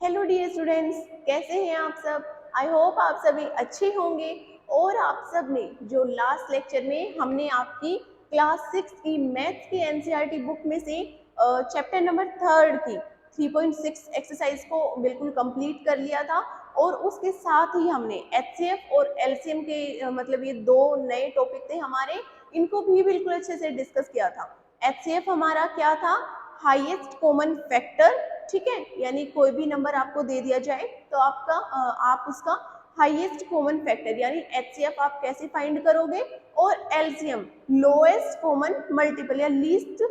Hello dear students, कैसे हैं आप सब। आई होप आप सभी अच्छे होंगे। और आप सब ने जो लास्ट लेक्चर में हमने आपकी क्लास 6 की मैथ्स की एनसीईआरटी बुक में से चैप्टर नंबर 3 की 3.6 एक्सरसाइज को बिल्कुल कंप्लीट कर लिया था। और उसके साथ ही हमने एचसीएफ और एलसीएम के मतलब ये दो नए टॉपिक थे हमारे, इनको भी बिल्कुल अच्छे से डिस्कस किया था। एचसीएफ हमारा क्या था, हाईएस्ट कॉमन फैक्टर। ठीक है, यानी कोई भी नंबर आपको दे दिया जाए तो आप उसका हाईएस्ट कॉमन फैक्टर यानी एचसीएफ आप कैसे फाइंड करोगे, और एलसीएम लोएस्ट कॉमन मल्टीपल या लीस्ट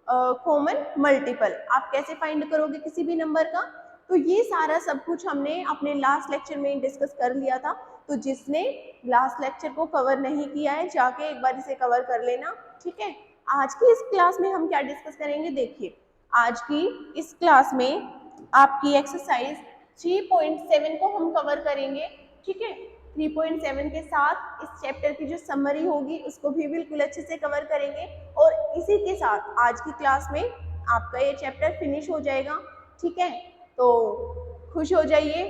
कॉमन मल्टीपल आप कैसे फाइंड करोगे किसी भी नंबर का। तो ये सारा सब कुछ हमने अपने लास्ट लेक्चर में डिस्कस कर लिया था। तो जिसने लास्ट लेक्चर को कवर नहीं किया है जाके एक बार इसे कवर कर लेना। ठीक है, आज की इस क्लास में हम क्या डिस्कस करेंगे, देखिए आज की इस क्लास में आपकी एक्सरसाइज 3.7 को हम कवर करेंगे। ठीक है, 3.7 के साथ इस चैप्टर की जो समरी होगी उसको भी बिल्कुल अच्छे से कवर करेंगे। और इसी के साथ आज की क्लास में आपका ये चैप्टर फिनिश हो जाएगा। ठीक है, तो खुश हो जाइए,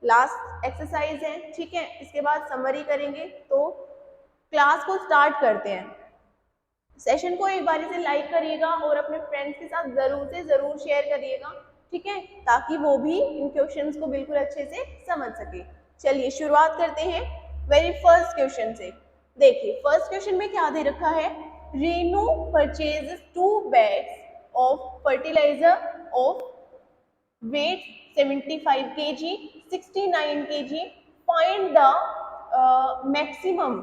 लास्ट एक्सरसाइज है। ठीक है, इसके बाद समरी करेंगे। तो क्लास को स्टार्ट करते हैं। सेशन को एक बार से लाइक करिएगा और अपने फ्रेंड्स के साथ जरूर से जरूर शेयर करिएगा। ठीक है, ताकि वो भी इन क्वेश्चंस को बिल्कुल अच्छे से समझ सके। चलिए शुरुआत करते हैं वेरी फर्स्ट क्वेश्चन से। देखिए फर्स्ट क्वेश्चन में क्या दे रखा है, Renu purchase 2 bags of fertiliser of weight 75 kg 69 kg, find the maximum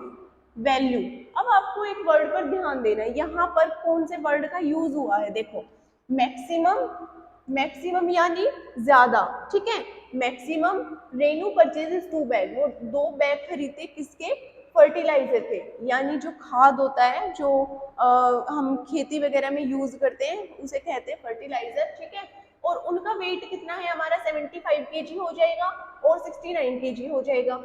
value. अब आपको एक वर्ड पर ध्यान देना है, यहाँ पर कौन से वर्ड का यूज हुआ है। देखो मैक्सिमम, मैक्सिमम यानी ज्यादा। ठीक है, मैक्सिमम रेनू परचेजेस 2 बैग, वो 2 बैग खरीदते किसके, फर्टिलाइजर थे, यानी जो खाद होता है जो हम खेती वगैरह में यूज करते हैं उसे कहते हैं फर्टिलाइजर। ठीक है, और उनका वेट कितना है हमारा 75 केजी हो जाएगा और 69 केजी हो जाएगा।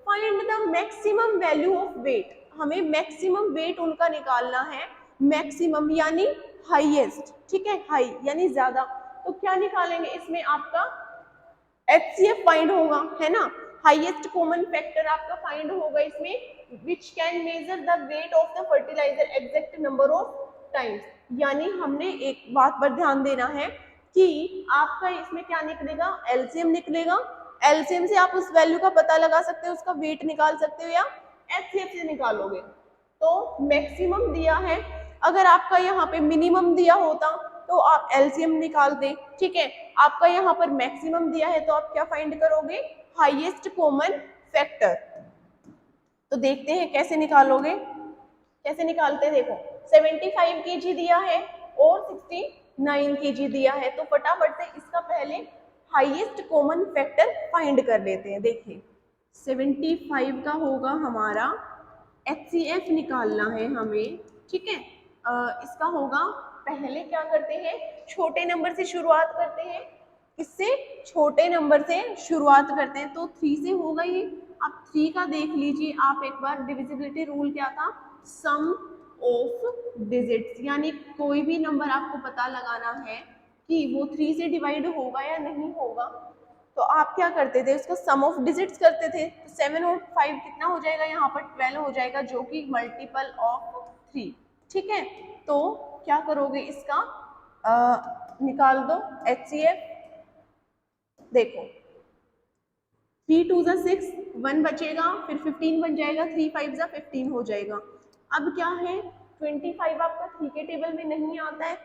Find the maximum value of weight, हमें मैक्सिमम वेट उनका निकालना है। मैक्सिमम यानी हाईएस्ट। ठीक है, हाई यानी ज्यादा। तो क्या निकालेंगे इसमें, आपका एचसीएफ फाइंड होगा, है ना। हाईएस्ट कॉमन फैक्टर आपका फाइंड होगा इसमें, which can measure the weight of the fertiliser exact number of times. यानी हमने एक बात पर ध्यान देना है कि आपका इसमें क्या निकलेगा, एलसीएम निकलेगा। एलसीएम से आप उस वैल्यू का पता लगा सकते हो, उसका वेट निकाल सकते हो, या एचसीएफ से निकालोगे। तो मैक्सिमम दिया है, अगर आपका यहाँ पे मिनिमम दिया होता तो आप एलसीएम निकाल दें। ठीक है, आपका यहाँ पर मैक्सिमम दिया है तो आप क्या फाइंड करोगे, हाईएस्ट कॉमन फैक्टर। तो देखते हैं कैसे निकालोगे, कैसे निकालते हैं। देखो 75 केजी दिया है और 69 केजी दिया है, तो फटाफट से इसका पहले हाईएस्ट कॉमन फैक्टर फाइंड कर लेते हैं। देखिए 75 का होगा हमारा एचसीएफ निकालना है हमें। ठीक है, इसका होगा, पहले क्या करते हैं, छोटे नंबर से शुरुआत करते हैं। इससे छोटे नंबर से शुरुआत करते हैं, तो 3 से होगा ये। अब 3 का देख लीजिए आप एक बार, डिविजिबिलिटी रूल क्या था, सम ऑफ डिजिट्स, यानी कोई भी नंबर आपको पता लगाना है कि वो 3 से डिवाइड होगा या नहीं होगा, तो आप क्या करते थे, उसका सम ऑफ डिजिट्स करते थे। तो 7 और 5 कितना हो जाएगा, यहाँ पर 12 हो जाएगा, जो कि मल्टीपल ऑफ 3। ठीक है, तो क्या करोगे इसका निकाल दो एचसीएफ। देखो 3 2 जा 6, 1 बचेगा, फिर 15 बन जाएगा, 3 5 जा 15 हो जाएगा। अब क्या है, 25 आपका 3 के टेबल में नहीं आता है,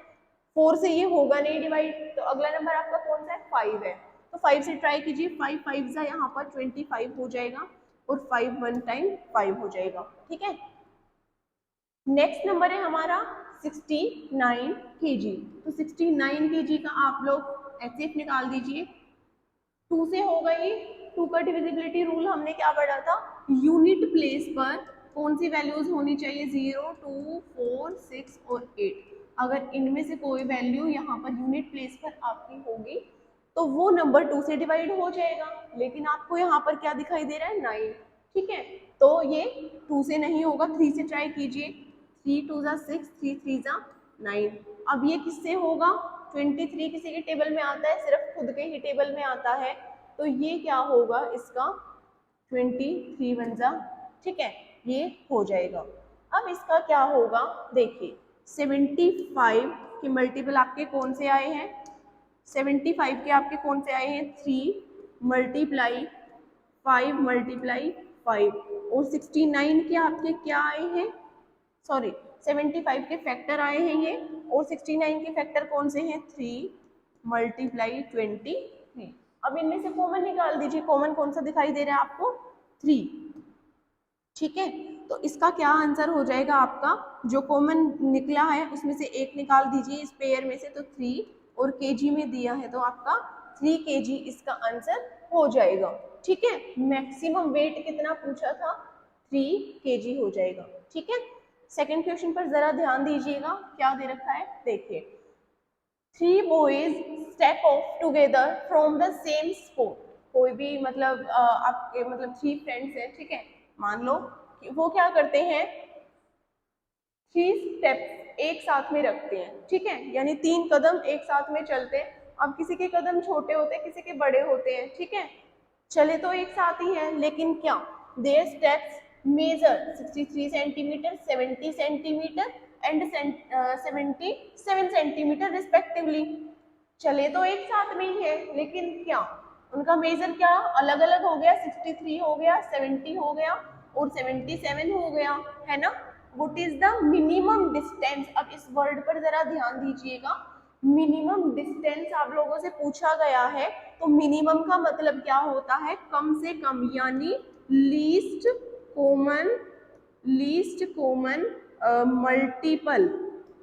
4 से ये होगा नहीं डिवाइड, तो अगला नंबर आपका कौन सा है, 5 है। तो 5 से ट्राई कीजिए, 5 5 जा यहाँ पर 25 हो जाएगा और 5 1 टाइम 5 हो जाएगा। ठीक है, नेक्स्ट नंबर है हमारा 69 केजी। तो 69 केजी का आप लोग एचसीएफ निकाल दीजिए। 2 से होगा ये, 2 का डिविजिबिलिटी रूल हमने क्या पढ़ा था, यूनिट प्लेस पर कौन सी वैल्यूज होनी चाहिए, 0 2 4 6 और 8। अगर इनमें से कोई वैल्यू यहाँ पर यूनिट प्लेस पर आपकी होगी तो वो नंबर 2 से डिवाइड हो जाएगा, लेकिन आपको यहाँ पर क्या दिखाई दे रहा है, 9। ठीक है, तो ये 2 से नहीं होगा, 3 से ट्राई कीजिए, 3 2 जा 6, 3 3 जा 9। अब ये किससे होगा, 23 किसी के टेबल में आता है, सिर्फ खुद के ही टेबल में आता है, तो ये क्या होगा इसका 23 वन जा, ठीक है, ये हो जाएगा। अब इसका क्या होगा, देखिए 75 के मल्टीपल आपके कौन से आए हैं, 75 के आपके कौन से आए हैं, 3 मल्टीप्लाई 5 मल्टीप्लाई 5, और 69 के आपके क्या आए हैं, सॉरी 75 के फैक्टर आए हैं ये, और 69 के फैक्टर कौन से हैं, 3 मल्टीप्लाई 23। अब इनमें से कॉमन निकाल दीजिए, कॉमन कौन सा दिखाई दे रहा है आपको, 3, ठीक है। तो इसका क्या आंसर हो जाएगा आपका, जो कॉमन निकला है उसमें से एक निकाल दीजिए इस पेयर में से, तो 3, और केजी में दिया है तो आपका 3 केजी इसका आंसर हो जाएगा, ठीक है। मैक्सिमम वेट कितना पूछा था, 3 केजी हो जाएगा, ठीक है। सेकंड क्वेश्चन पर जरा ध्यान दीजिएगा, क्या दे रखा है, देखिए 3 boys step off together from the same spot, कोई भी मतलब आपके मतलब 3 फ्रेंड्स हैं, ठीक है, मान लो कि वो क्या करते हैं, 3 स्टेप्स एक साथ में रखते हैं, ठीक है, यानी 3 कदम एक साथ में चलते हैं। अब किसी के कदम छोटे होते हैं, किसी के बड़े होते हैं, ठीक है, चले तो एक साथ ही हैं, लेकिन क्या their steps measure 63 centimetre, 70 centimetre and 77 centimetre respectively. चले तो एक साथ में ही है, लेकिन क्या उनका मेजर क्या अलग अलग हो गया, 63 हो गया, 70 हो गया और 77 हो गया, है ना। What is the minimum distance, अब इस वर्ड पर जरा ध्यान दीजिएगा, मिनिमम डिस्टेंस आप लोगों से पूछा गया है, तो मिनिमम का मतलब क्या होता है, कम से कम, यानी least common multiple,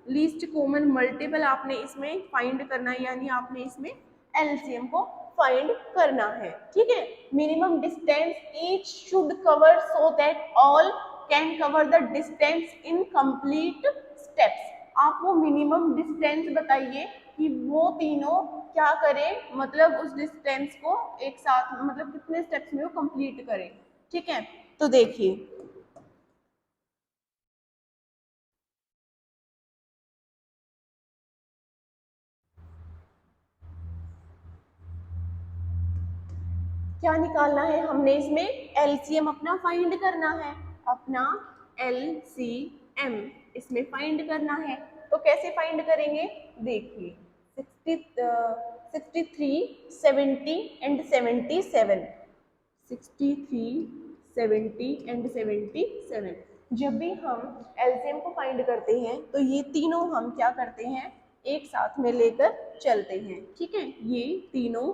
least common multiple आपने इसमें फाइंड करना है, यानी आपने इसमें एलसीएम को फाइंड करना है, ठीक है। Minimum distance each should cover so that all can cover the distance in complete steps. आप वो मिनिमम डिस्टेंस बताइए कि वो तीनों क्या करें, मतलब उस डिस्टेंस को एक साथ मतलब कितने स्टेप्स में वो कंप्लीट करें, ठीक है। तो देखिए क्या निकालना है, हमने इसमें एलसीएम अपना फाइंड करना है, अपना एलसीएम इसमें फाइंड करना है। तो कैसे फाइंड करेंगे, देखिए 63 70 एंड 77, 63 70 एंड 77, जब भी हम एलसीएम को फाइंड करते हैं तो ये तीनों हम क्या करते हैं, एक साथ में लेकर चलते हैं, ठीक है। ये तीनों,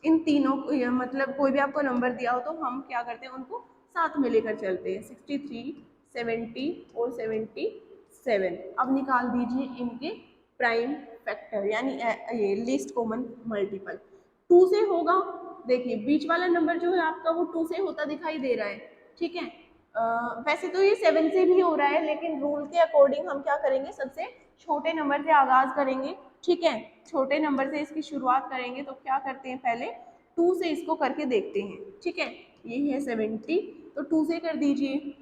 इन तीनों को मतलब कोई भी आपको नंबर दिया हो तो हम क्या करते हैं, उनको साथ में लेकर चलते हैं, 63 70 और 77। अब निकाल दीजिए इनके प्राइम फैक्टर, यानी ये लीस्ट कॉमन मल्टीपल। 2 से होगा, देखिए बीच वाला नंबर जो है आपका वो 2 से होता दिखाई दे रहा है, ठीक है। वैसे तो ये 7 से भी हो रहा है, लेकिन रूल के अकॉर्डिंग हम क्या करेंगे, सबसे छोटे नंबर से आगाज करेंगे, ठीक है। छोटे नंबर से इसकी शुरुआत करेंगे, तो क्या करते हैं, पहले 2 से इसको करके देखते हैं, ठीक है। ये है 70, तो 2 से कर दीजिए,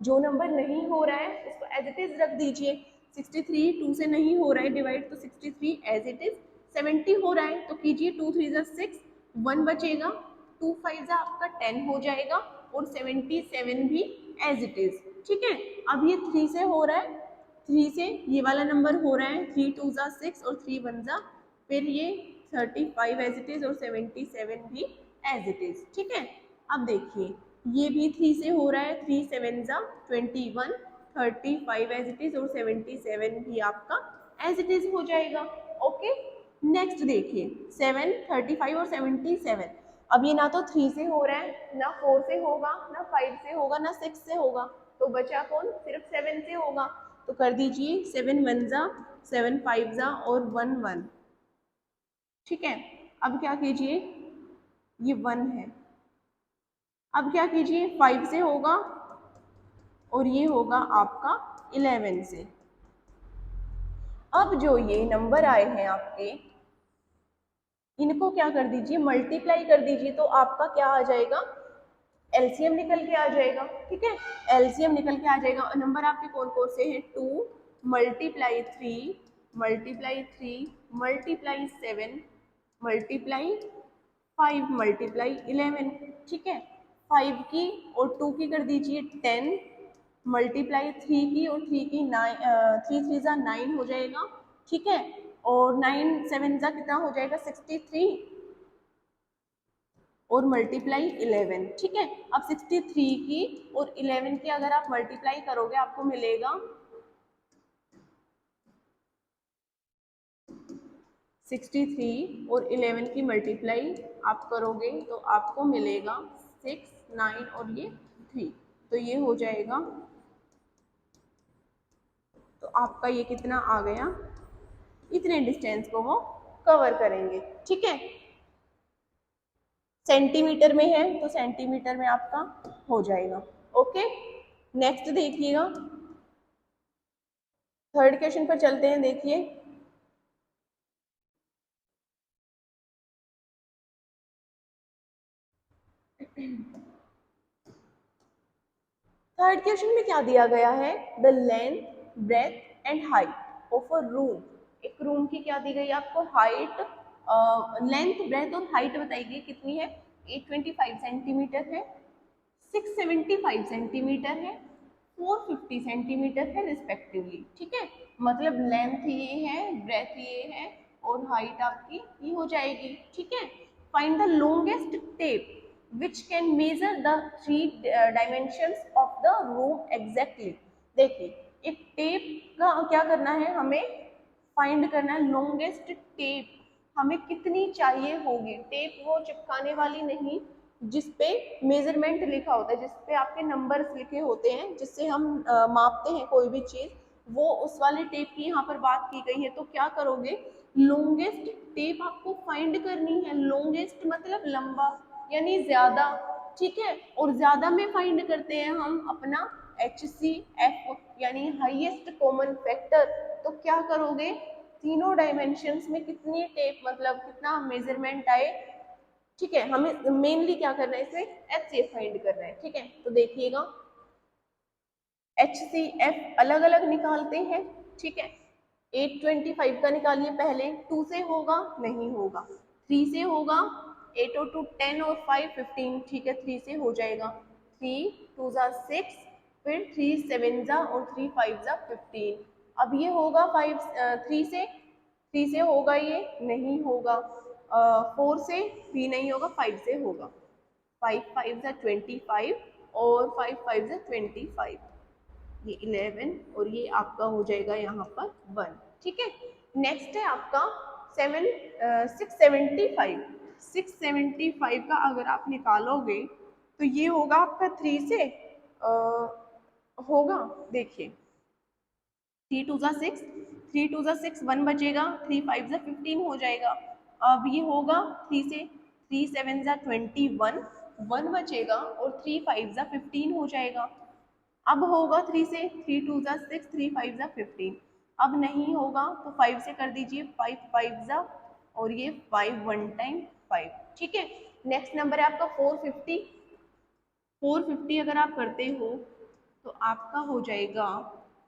जो नंबर नहीं हो रहा है उसको एज इट इज रख दीजिए, 63 2 से नहीं हो रहा है डिवाइड, तो 63 एज इट इज, 70 हो रहा है तो कीजिए, 2 3 6, 1 बचेगा, 2 5 आपका 10 हो जाएगा, और 77 भी एज इट इज, ठीक है। अब ये 3 से हो रहा है, 3 से ये वाला नंबर हो रहा है, 3 2 6 और 3 1 फिर ये 35 एज इट इज और 77 भी एज इट इज, ठीक है। अब देखिए ये भी 3 से हो रहा है, 3 7 21, 35 एज इट इज और 77 भी आपका एज इट इज हो जाएगा, ओके। नेक्स्ट देखिए 7 35 और 77, अब ये ना तो 3 से हो रहा है, ना 4 से होगा, ना 5 से होगा, ना 6 से होगा, तो बचा कौन, सिर्फ 7 से होगा, तो कर दीजिए 7 1 7 5 और 1 1, ठीक है। अब क्या कीजिए, ये 1 है, अब क्या कीजिए 5 से होगा और ये होगा आपका 11 से। अब जो ये नंबर आए हैं आपके, इनको क्या कर दीजिए, मल्टीप्लाई कर दीजिए, तो आपका क्या आ जाएगा, एलसीएम निकल के आ जाएगा, ठीक है। एलसीएम निकल के आ जाएगा, और नंबर आपके कौन कौन से हैं, 2 multiply 3 multiply 3 multiply 7 multiply 5 multiply 11, ठीक है। 5 की और 2 की कर दीजिए 10 मल्टीप्लाई 3 की और 3 की 9, 3 3 जा 9 हो जाएगा, ठीक है। और 9 7 जा कितना हो जाएगा 63 और मल्टीप्लाई 11, ठीक है। अब 63 की और 11 की अगर आप मल्टीप्लाई करोगे आपको मिलेगा 63 और 11 की मल्टीप्लाई आप करोगे तो आपको मिलेगा 6 9 और ये 3, तो ये हो जाएगा। तो आपका ये कितना आ गया, इतने डिस्टेंस को वो कवर करेंगे, ठीक है। सेंटीमीटर में है तो सेंटीमीटर में आपका हो जाएगा, ओके। नेक्स्ट देखिएगा, थर्ड क्वेश्चन पर चलते हैं। देखिए थर्ड क्वेश्चन में क्या दिया गया है, the length breadth and height of a room. एक रूम की क्या दी गई है आपको, हाइट, लेंथ ब्रेथ और हाइट बताई गई कितनी है, 825 सेंटीमीटर है, 675 सेंटीमीटर है, 450 सेंटीमीटर है रिस्पेक्टिवली, ठीक है। मतलब लेंथ ये है, ब्रेथ ये है और हाइट आपकी ये हो जाएगी, ठीक है। Find the longest tape which can measure the three dimensions of the room exactly। देखिए एक टेप का क्या करना है, हमें फाइंड करना है लॉन्गेस्ट टेप, हमें कितनी चाहिए होगी। टेप वो चिपकाने वाली नहीं जिसपे मेजरमेंट लिखा होता है, जिसपे आपके नंबर्स लिखे होते हैं, जिससे हम मापते हैं कोई भी चीज, वो उस वाले टेप की यहाँ पर बात की गई है। तो क्या करोगे, लॉन्गेस्ट टेप आपको फाइंड करनी है। लॉन्गेस्ट मतलब लंबा यानी ज्यादा, ठीक है। और ज्यादा में फाइंड करते हैं हम अपना HCF यानी हाईएस्ट कॉमन फैक्टर। तो क्या करोगे, तीनों डायमेंशंस में कितनी टेप मतलब कितना मेजरमेंट आए, ठीक है। हमें मेनली क्या करना है, इसमें HCF फाइंड करना है, ठीक है। तो देखिएगा HCF अलग अलग निकालते हैं, ठीक है। 825 का निकालिए पहले, 2 से होगा नहीं होगा, 3 से होगा, 8 और 2 10 और 5 15, ठीक है। 3 से हो जाएगा, 3 2 जा 6, फिर 3 7 जा और 3 5 जा 15। अब ये होगा 3 से होगा, ये नहीं होगा, 4 से भी नहीं होगा, 5 से होगा, 5 5 जा 25 और 5 5 जा 25, ये 11 और ये आपका हो जाएगा यहाँ पर 1, ठीक है। नेक्स्ट है आपका 675 का अगर आप निकालोगे तो ये होगा आपका 3 से होगा, देखिए 3 2 जा 6, 3 2 जा 6, 1 बचेगा, 3 5 जा 15 हो जाएगा। अब ये होगा 3 से, 3 7 जा 21, 1 बचेगा और 3 5 जा 15 हो जाएगा। अब होगा 3 से, 3 2 जा 6, 3 5 जा 15। अब नहीं होगा तो 5 से कर दीजिए, 5 5 जा और ये 5 1 टाइम 5, ठीक है। नेक्स्ट नंबर है आपका 450। 450 अगर आप करते हो तो आपका हो जाएगा,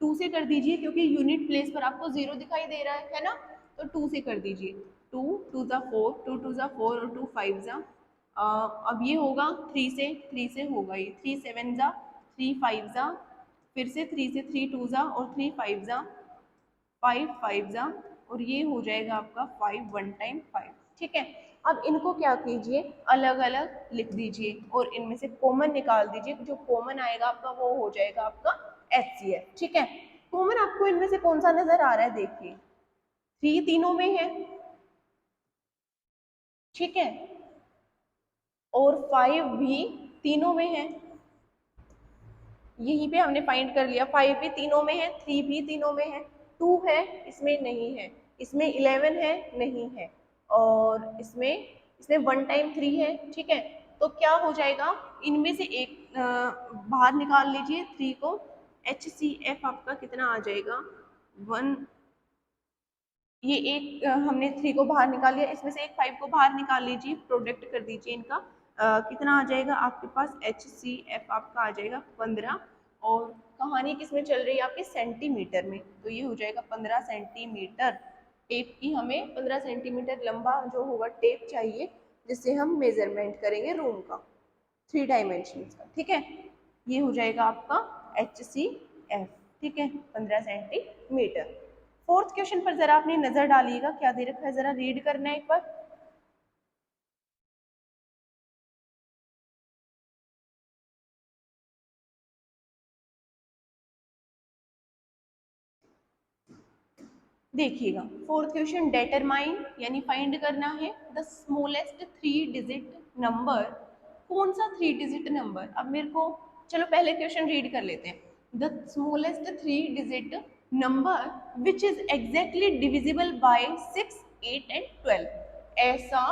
2 से कर दीजिए क्योंकि यूनिट प्लेस पर आपको 0 दिखाई दे रहा है ना, तो 2 से कर दीजिए। 2 2 जा 4, 2 2 जा 4 और 2 5 जा, अब ये होगा 3 से होगा ये 3 7 जा, 3 5 जा, फिर से 3 से 3 2 जा और 3 5 जा, 5 5 जा और ये हो जाएगा आपका 5 1 टाइम 5, ठीक है। अब इनको क्या कीजिए, अलग अलग लिख दीजिए और इनमें से कॉमन निकाल दीजिए, जो कॉमन आएगा आपका वो हो जाएगा आपका HCF, ठीक है। कॉमन आपको इनमें से कौन सा नजर आ रहा है, देखिए 3 तीनों में है, ठीक है, और 5 भी तीनों में है, यहीं पे हमने फाइंड कर लिया। 5 भी तीनों में है, 3 भी तीनों में है, 2 है इसमें नहीं है, इसमें 11 है नहीं है, और इसमें इसमें 1 टाइम 3 है, ठीक है। तो क्या हो जाएगा, इनमें से एक बाहर निकाल लीजिए 3 को, HCF आपका कितना आ जाएगा 1, ये एक हमने 3 को बाहर निकाल लिया, इसमें से एक 5 को बाहर निकाल लीजिए, प्रोडक्ट कर दीजिए इनका, कितना आ जाएगा आपके पास HCF आपका आ जाएगा 15 और कहानी किस में चल रही है आपके सेंटीमीटर में, तो ये हो जाएगा 15 सेंटीमीटर। टेप की हमें 15 सेंटीमीटर लंबा जो होगा टेप चाहिए, जिससे हम मेजरमेंट करेंगे रूम का 3 डायमेंशन का, ठीक है। ये हो जाएगा आपका HCF, ठीक है, 15 सेंटीमीटर। फोर्थ क्वेश्चन पर जरा अपनी नजर डालिएगा, क्या दे रखा है जरा रीड करना है एक बार। देखिएगा फोर्थ क्वेश्चन, डेटरमाइन यानी फाइंड करना है द स्मॉलेस्ट 3 डिजिट नंबर। कौन सा 3 डिजिट नंबर, अब मेरे को चलो पहले क्वेश्चन रीड कर लेते हैं। The smallest 3 digit number which is exactly divisible by 6, 8 and 12। ऐसा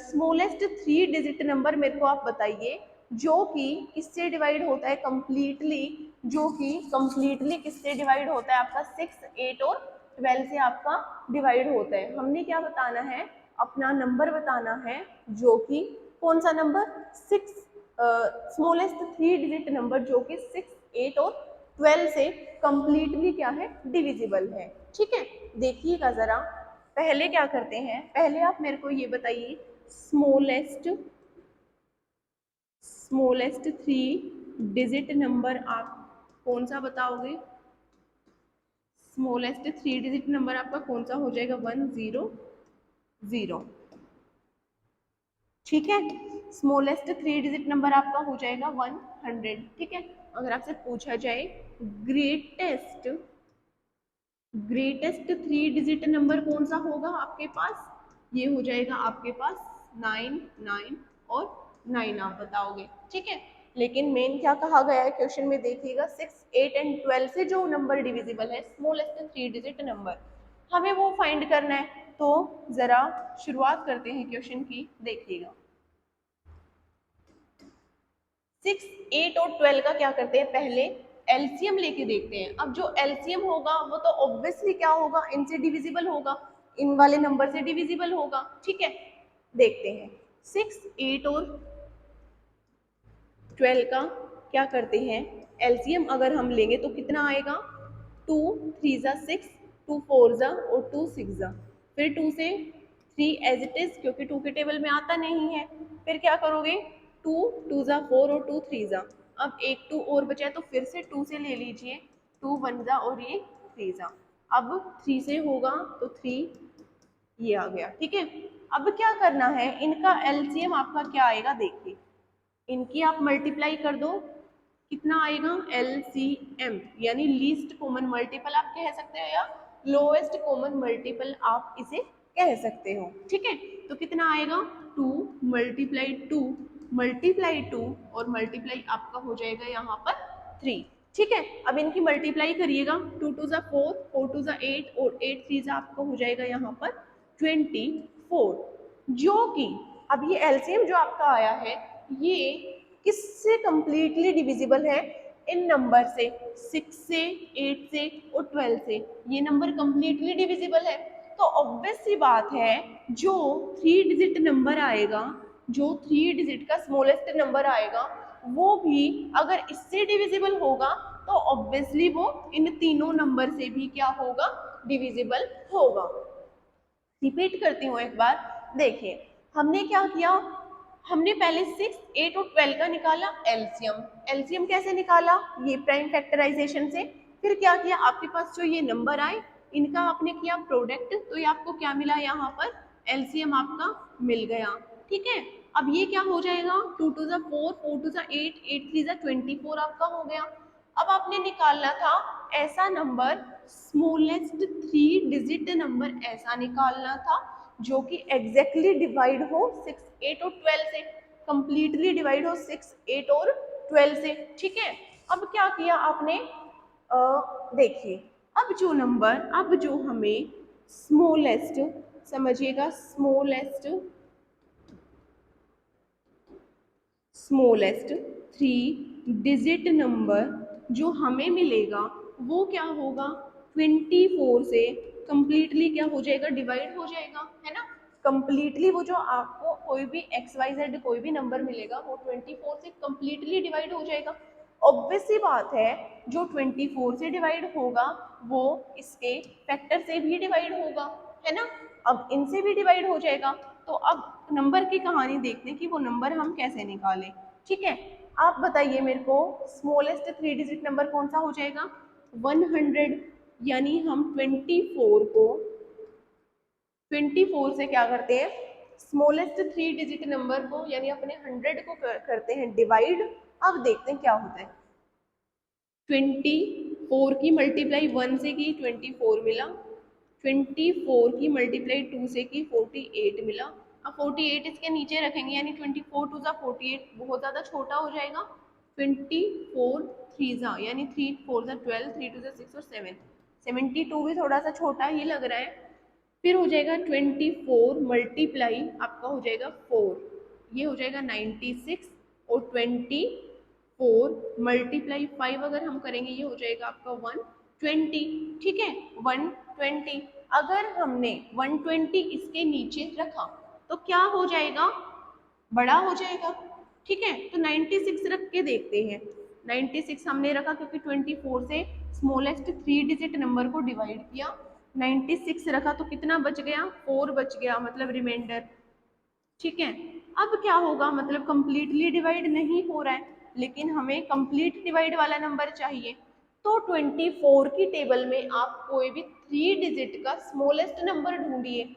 स्मॉलेस्ट 3 डिजिट नंबर मेरे को आप बताइए जो कि किससे डिवाइड होता है कंप्लीटली, जो कि कंप्लीटली किससे डिवाइड होता है आपका 6, 8 और 12 से आपका डिवाइड होता है। हमने क्या बताना है, अपना नंबर बताना है जो कि कौन सा नंबर 6, स्मॉलेस्ट 3 डिजिट नंबर जो कि 6, 8 और 12 से कंप्लीटली क्या है डिविजिबल है, ठीक है। देखिएगा जरा, पहले क्या करते हैं, पहले आप मेरे को ये बताइए स्मॉलेस्ट 3 डिजिट नंबर आप कौन सा बताओगे। स्मॉलेस्ट 3 डिजिट नंबर आपका कौन सा हो जाएगा, 100, ठीक है। स्मॉलेस्ट 3 डिजिट नंबर आपका हो जाएगा 100, ठीक है। अगर आपसे पूछा जाए ग्रेटेस्ट ग्रेटेस्ट 3 डिजिट नंबर कौन सा होगा आपके पास, ये हो जाएगा आपके पास 9, 9 और 9 आप बताओगे, ठीक है। लेकिन मेन क्या कहा गया है क्वेश्चन में, देखिएगा 6, 8 एंड 12 से जो नंबर डिविजिबल है स्मॉलेस्ट 3 डिजिट नंबर, हमें वो फाइंड करना है। तो जरा शुरुआत करते हैं क्वेश्चन की, देखिएगा 6, 8 और 12 का क्या करते हैं, पहले एलसीएम लेके देखते हैं। अब जो एलसीएम होगा वो तो ऑब्वियसली क्या होगा, इनसे डिविजिबल होगा, इन वाले नंबर से डिविजिबल होगा, ठीक है। देखते हैं 6, 8 और 12 का क्या करते हैं, एलसीएम अगर हम लेंगे तो कितना आएगा, 2 3 जा 6, 2 4 जा और 2 6 जा, फिर 2 से 3 एज इट इज, क्योंकि 2 के टेबल में आता नहीं है। फिर क्या करोगे, 2 2 जा 4 और 2 3 जा, अब एक 2 और बचा है तो फिर से 2 से ले लीजिए, 2 1 जा और ये 3 जा, अब 3 से होगा तो 3 ये आ गया, ठीक है। अब क्या करना है, इनका एलसीएम आपका क्या आएगा, देखिए इनकी आप मल्टीप्लाई कर दो, कितना आएगा LCM, यानी लीस्ट कॉमन मल्टीपल आप कह सकते हो या लोएस्ट कॉमन मल्टीपल आप इसे कह सकते हो, ठीक है। तो कितना आएगा 2 मल्टीप्लाई 2 और मल्टीप्लाई आपका हो जाएगा यहाँ पर 3, ठीक है। अब इनकी मल्टीप्लाई करिएगा, 2 2 जा 4, 4 2 जा 8 और 8 3 जा आपका हो जाएगा यहाँ पर 24, जो कि अब ये एलसीएम जो आपका आया है ये किससे कंप्लीटली डिविजिबल है, इन नंबर से 6 से 8 से और 12 से, ये नंबर कंप्लीटली डिविजिबल है। तो ऑब्वियस सी बात है जो 3 डिजिट नंबर आएगा, जो 3 डिजिट का स्मॉलेस्ट नंबर आएगा वो भी अगर इससे डिविजिबल होगा तो ऑब्वियसली वो इन तीनों नंबर से भी क्या होगा, डिविजिबल होगा। रिपीट करती हूँ एक बार, देखिए हमने क्या किया, हमने पहले 6, 8 और 12 का निकाला एलसीएम। एलसीएम कैसे निकाला, ये प्राइम फैक्टराइजेशन से। फिर क्या किया, आपके पास जो ये नंबर आए इनका आपने किया प्रोडक्ट, तो ये आपको क्या मिला, यहाँ पर एलसीएम आपका मिल गया, ठीक है। अब ये क्या हो जाएगा, 2 2 जा 4, 4 2 जा 8, 8 3 जा 24 आपका हो गया। अब आपने निकालना था ऐसा नंबर, स्मॉलेस्ट 3 डिजिट नंबर ऐसा निकालना था जो कि एग्जैक्टली डिवाइड हो 6, 8 और 12 से, कंप्लीटली डिवाइड हो 6, 8 और 12 से, ठीक है। अब क्या किया आपने, देखिए अब जो नंबर, अब जो हमें स्मॉलेस्ट, समझिएगा स्मॉलेस्ट 3 डिजिट नंबर जो हमें मिलेगा वो क्या होगा, 24 से कंप्लीटली क्या हो जाएगा, डिवाइड हो जाएगा, है ना। कंप्लीटली वो जो आपको कोई भी XYZ कोई भी नंबर मिलेगा वो 24 से कंप्लीटली डिवाइड हो जाएगा। ऑब्वियस सी बात है, जो 24 से डिवाइड होगा वो इसके फैक्टर से भी डिवाइड होगा, है ना। अब इनसे भी डिवाइड हो जाएगा, तो अब नंबर की कहानी देखते हैं कि वो नंबर हम कैसे निकालें। ठीक है, आप बताइए मेरे को, स्मॉलेस्ट 3 डिजिट नंबर कौन सा हो जाएगा? 100। यानी हम 24 से क्या करते हैं, स्मॉलेस्ट 3 डिजिट नंबर को यानी अपने 100 को करते हैं डिवाइड। अब देखते हैं क्या होता है। 24 की मल्टीप्लाई 1 से की 24 मिला, 24 की मल्टीप्लाई 2 से की 48 मिला। अब 48 इसके नीचे रखेंगे यानी 24 टू ज़ा 48 बहुत ज़्यादा छोटा हो जाएगा। 24 3 ज़ा यानी 3 4 ज़ा 12, 3 2 ज़ा 6 और 7, 72 भी थोड़ा सा छोटा ही लग रहा है। फिर हो जाएगा 24 मल्टीप्लाई आपका हो जाएगा 4, ये हो जाएगा 96। और 24 मल्टीप्लाई 5 अगर हम करेंगे ये हो जाएगा आपका 120। ठीक है, 120। अगर हमने 120 इसके नीचे रखा तो क्या हो जाएगा, बड़ा हो जाएगा। ठीक है, तो 96 रख के देखते हैं। 96 हमने रखा क्योंकि 24 से स्मॉलेस्ट 3 डिजिट नंबर को डिवाइड किया। 96 रखा तो कितना बच गया, 4 बच गया, मतलब रिमाइंडर। ठीक है, अब क्या होगा, मतलब कंप्लीटली डिवाइड नहीं हो रहा है, लेकिन हमें कंप्लीट डिवाइड वाला नंबर चाहिए। तो 24 की टेबल में आप कोई भी 3 डिजिट का स्मॉलेस्ट नंबर ढूंढिए।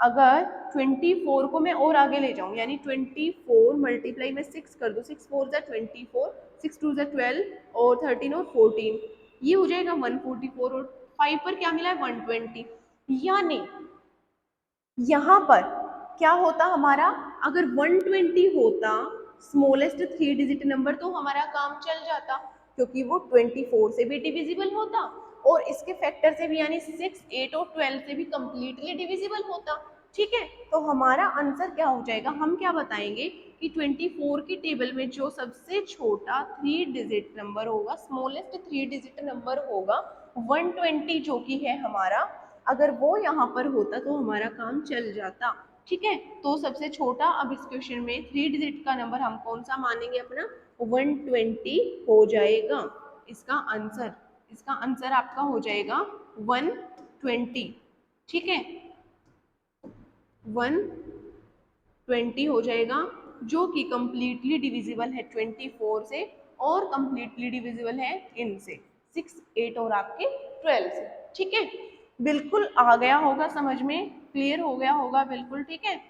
अगर 24 को मैं और आगे ले जाऊं यानी 24 मल्टीप्लाई में 6 कर दूं, 6 4 ज़ा 24, 6 2 ज़ा 12 और 13 और 14, ये हो जाएगा 144। और 5 पर क्या मिला है, 120। यानी यहाँ पर क्या होता हमारा, अगर 120 होता स्मॉलेस्ट 3 डिजिट नंबर तो हमारा काम चल जाता, क्योंकि वो 24 से भी डिविजिबल होता और इसके फैक्टर से भी यानी 6 8 और 12 से भी कंप्लीटली डिविजिबल होता। ठीक है, तो हमारा आंसर क्या हो जाएगा, हम क्या बताएंगे कि 24 की टेबल में जो सबसे छोटा 3 डिजिट नंबर होगा, स्मॉलेस्ट 3 डिजिट नंबर होगा 120, जो कि है हमारा। अगर वो यहाँ पर होता तो हमारा काम चल जाता। ठीक है, तो सबसे छोटा अब इस क्वेश्चन में 3 डिजिट का नंबर हम कौन सा मानेंगे अपना, 120 हो जाएगा इसका आंसर। इसका आंसर आपका हो जाएगा 120। ठीक है, 120 हो जाएगा, जो कि कंप्लीटली डिविजिबल है 24 से और कंप्लीटली डिविजिबल है इनसे 6 8 और आपके 12 से। ठीक है, बिल्कुल आ गया होगा समझ में, क्लियर हो गया होगा बिल्कुल। ठीक है,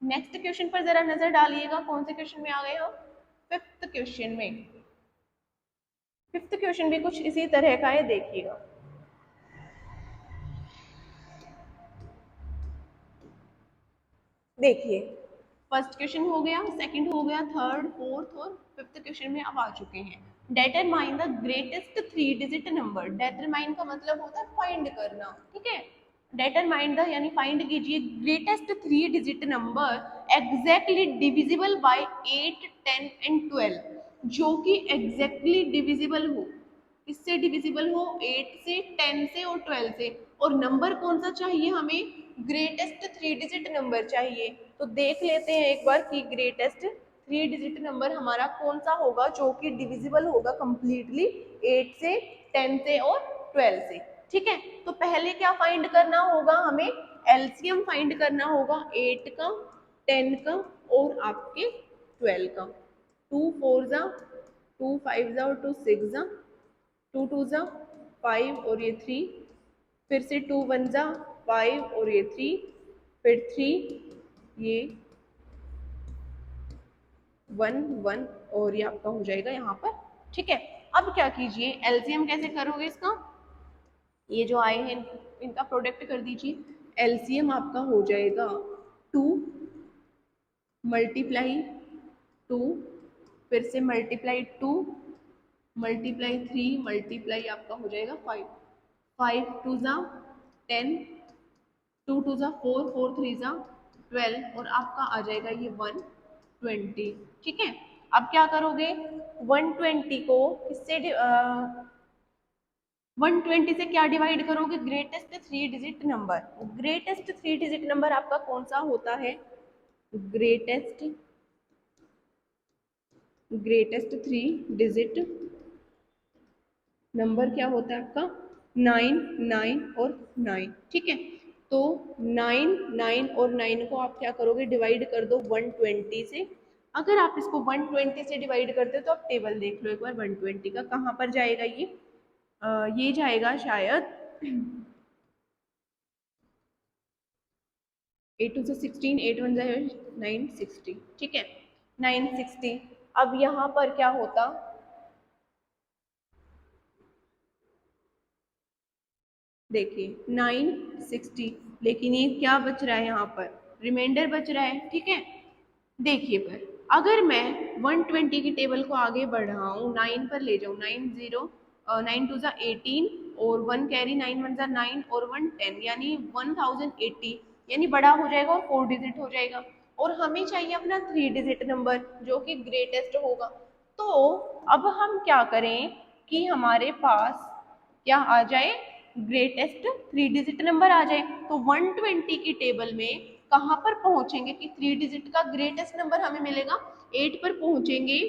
नेक्स्ट क्वेश्चन पर जरा नजर डालिएगा, कौन से क्वेश्चन में आ गए हम, फिफ्थ क्वेश्चन में। फिफ्थ क्वेश्चन भी कुछ इसी तरह का है, देखिएगा। देखिए, फर्स्ट क्वेश्चन हो गया, सेकंड हो गया, थर्ड फोर्थ और फिफ्थ क्वेश्चन में अब आ चुके हैं। Determine the greatest 3 digit number. Determine का मतलब होता है फाइंड करना। ठीक है, डेटरमाइन द यानी फाइंड कीजिए greatest 3 digit number exactly divisible by 8 10 and 12, जो कि एग्जैक्टली डिविजिबल हो। किससे डिविजिबल हो, 8 से, 10 से और 12 से। और नंबर कौन सा चाहिए हमें, ग्रेटेस्ट 3 डिजिट नंबर चाहिए। तो देख लेते हैं एक बार कि ग्रेटेस्ट 3 डिजिट नंबर हमारा कौन सा होगा जो कि डिविजिबल होगा कंप्लीटली 8 से, 10 से और 12 से। ठीक है, तो पहले क्या फाइंड करना होगा हमें, एलसीएम फाइंड करना होगा 8 का, 10 का और आपके 12 का। 2 4 जा, 2 5 जा और 2 6 जा, 2 2 जा 5 और ये 3, फिर से 2 1 जा 5 और ये 3, फिर 3 ये 1 1 और ये आपका हो जाएगा यहाँ पर। ठीक है, अब क्या कीजिए, एलसीएम कैसे करोगे इसका, ये जो आए हैं इनका प्रोडक्ट कर दीजिए। एलसीएम आपका हो जाएगा 2 मल्टीप्लाई 2, फिर से मल्टीप्लाई 2 मल्टीप्लाई 3 मल्टीप्लाई आपका हो जाएगा 5, 5 2 जा 10, 2 2 जा 4, 4 3 जा 12 और आपका आ जाएगा ये 120। ठीक है, अब क्या करोगे, 120 को किससे 120 से क्या डिवाइड करोगे, greatest 3 digit number. Greatest 3 digit number आपका कौन सा होता है, ग्रेटेस्ट ग्रेटेस्ट 3 डिजिट नंबर क्या होता है आपका? 9, 9 और 9। ठीक है, तो 9, 9 और 9 को आप क्या करोगे? डिवाइड कर दो 120 से। अगर आप इसको 120 से डिवाइड करते हो तो आप टेबल देख लो एक बार 120 का कहाँ पर जाएगा ये। ये जाएगा शायद 8 टू 16, 8 1 960। ठीक है, 960। अब यहाँ पर क्या होता? देखिए 960, लेकिन ये क्या बच रहा है यहाँ पर? रिमाइंडर बच रहा है। ठीक है, देखिए पर अगर मैं 120 की टेबल को आगे बढ़ाऊं, 9 पर ले जाऊं, 9 टू ज़ा 18 और 1 कैरी, 9 1 ज़ा 9 और 1 10, यानी 1080, यानी बड़ा हो जाएगा और 4 डिजिट हो जाएगा। और हमें चाहिए अपना 3 डिजिट नंबर जो कि ग्रेटेस्ट होगा। तो अब हम क्या करें कि हमारे पास क्या आ जाए? ग्रेटेस्ट 3 डिजिट नंबर आ जाए। तो 120 की टेबल में कहाँ पर पहुंचेंगे कि 3 डिजिट का ग्रेटेस्ट नंबर हमें मिलेगा? 8 पर पहुंचेंगे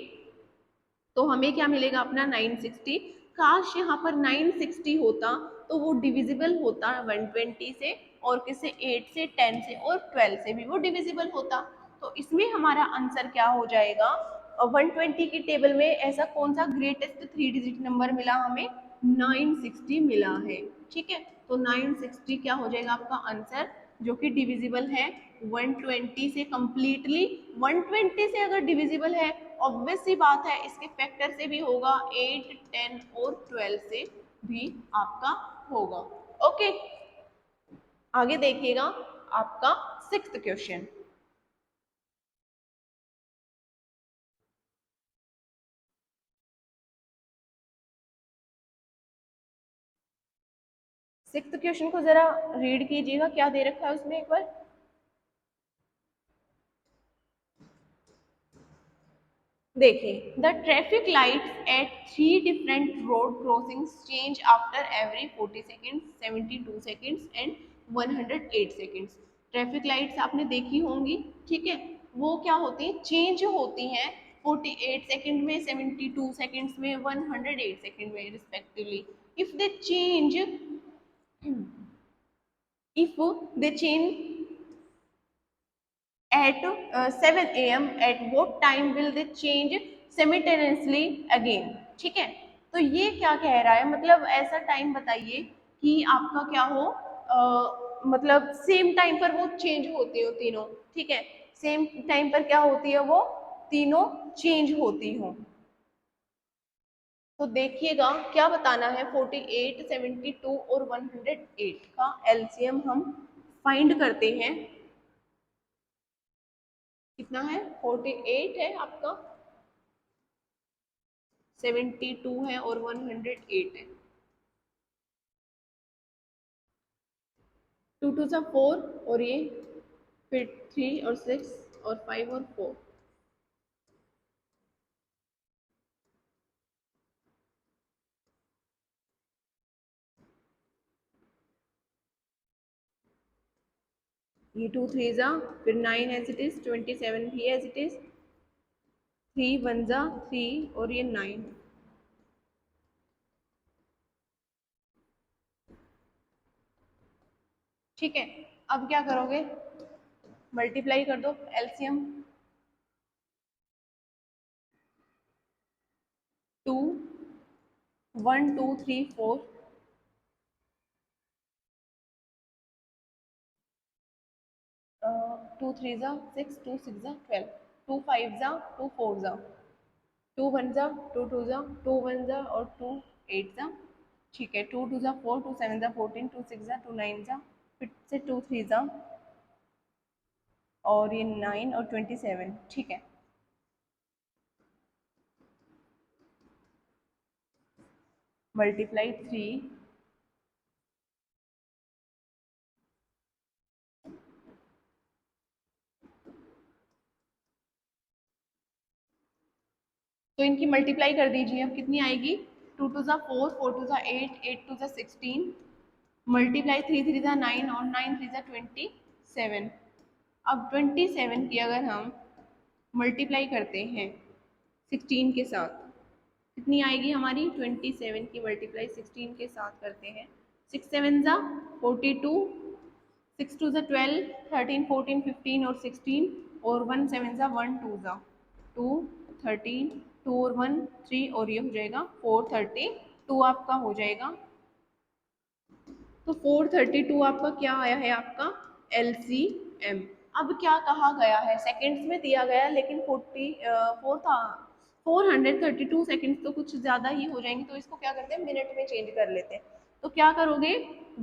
तो हमें क्या मिलेगा? अपना 960। काश यहाँ पर 960 होता तो वो डिविजिबल होता 120 से, और किससे? 8 से, 10 से और 12 से भी वो डिविजिबल होता। तो इसमें हमारा आंसर क्या हो जाएगा? 120 की टेबल में ऐसा कौन सा ग्रेटेस्ट 3 डिजिट नंबर मिला हमें? 960 मिला है। ठीक है, तो 960 क्या हो जाएगा आपका आंसर, जो कि डिविजिबल है 120 से कंप्लीटली। 120 से अगर डिविजिबल है, ऑब्वियस सी बात है इसके फैक्टर से भी होगा, 8, 10 और 12 से भी आपका होगा। ओके, आगे देखिएगा आपका 6th क्वेश्चन। सिक्स्थ क्वेश्चन को जरा रीड कीजिएगा, क्या दे रखा है उसमें एक बार। देखिए, the traffic lights at 3 different road crossings change after every 40 seconds, 72 seconds and 108 seconds. Traffic lights आपने देखी होंगी। ठीक है, वो क्या होती हैं? चेंज होती हैं 48 सेकेंड में, 72 सेकेंड्स में, 108 सेकेंड में respectively. If they change if they change at 7 a.m. at what time will they change simultaneously again? ठीक है, तो ये क्या कह रहा है? मतलब ऐसा टाइम बताइए कि आपका क्या हो, मतलब सेम टाइम पर वो चेंज होती हो तीनों। ठीक है, सेम टाइम पर क्या होती है? वो तीनों चेंज होती हो। तो देखिएगा क्या बताना है। 48, 72 और 108 का एलसीएम हम फाइंड करते हैं। कितना है? 48 है आपका, 72 है और 108 है। 2 टू सा 4, और ये फिर 3 और 6 और 5 और 4। ये 2 3 जा, फिर 9 एज इट इज, 27 भी एज इट इज, 3 1 जा 3 और ये 9। ठीक है, अब क्या करोगे? मल्टीप्लाई कर दो एलसीएम। 2 1 2 3 4, 2 3 जा 6, 2 6 जा 12, 2 5 जा 2 4 जा, 2 1 जा 2 2 जा 2 1 जा और 2 8 जा। ठीक है, 2 2 जा 4, 2 7 जा 14, 2 6 जा 2 9 जा, फिर से 2 3 जा और ये 9 और 27। ठीक है, मल्टीप्लाई 3। तो इनकी मल्टीप्लाई कर दीजिए, अब कितनी आएगी? 2 टू ज़ा 4, 4 टू ज़ा 8, 8 टू ज़ा 16, मल्टीप्लाई 3 3 ज़ा 9 और 9 3 ज़ा 27। अब 27 की अगर हम मल्टीप्लाई करते हैं 16 के साथ कितनी आएगी हमारी 27 की मल्टीप्लाई 16 के साथ करते हैं। 6 7 ज़ा 42, 6 2 ज़ा 12, 13 14 15 और 16 और 1 7 ज़ा 1 2 ज़ा 2 13 2 और 1 3 और ये हो जाएगा 432 आपका हो जाएगा। तो 432 आपका क्या आया है आपका LCM। अब क्या कहा गया है, सेकंड्स में दिया गया लेकिन 432 सेकंड्स तो कुछ ज़्यादा ही हो जाएंगे, तो इसको क्या करते हैं मिनट में चेंज कर लेते हैं। तो क्या करोगे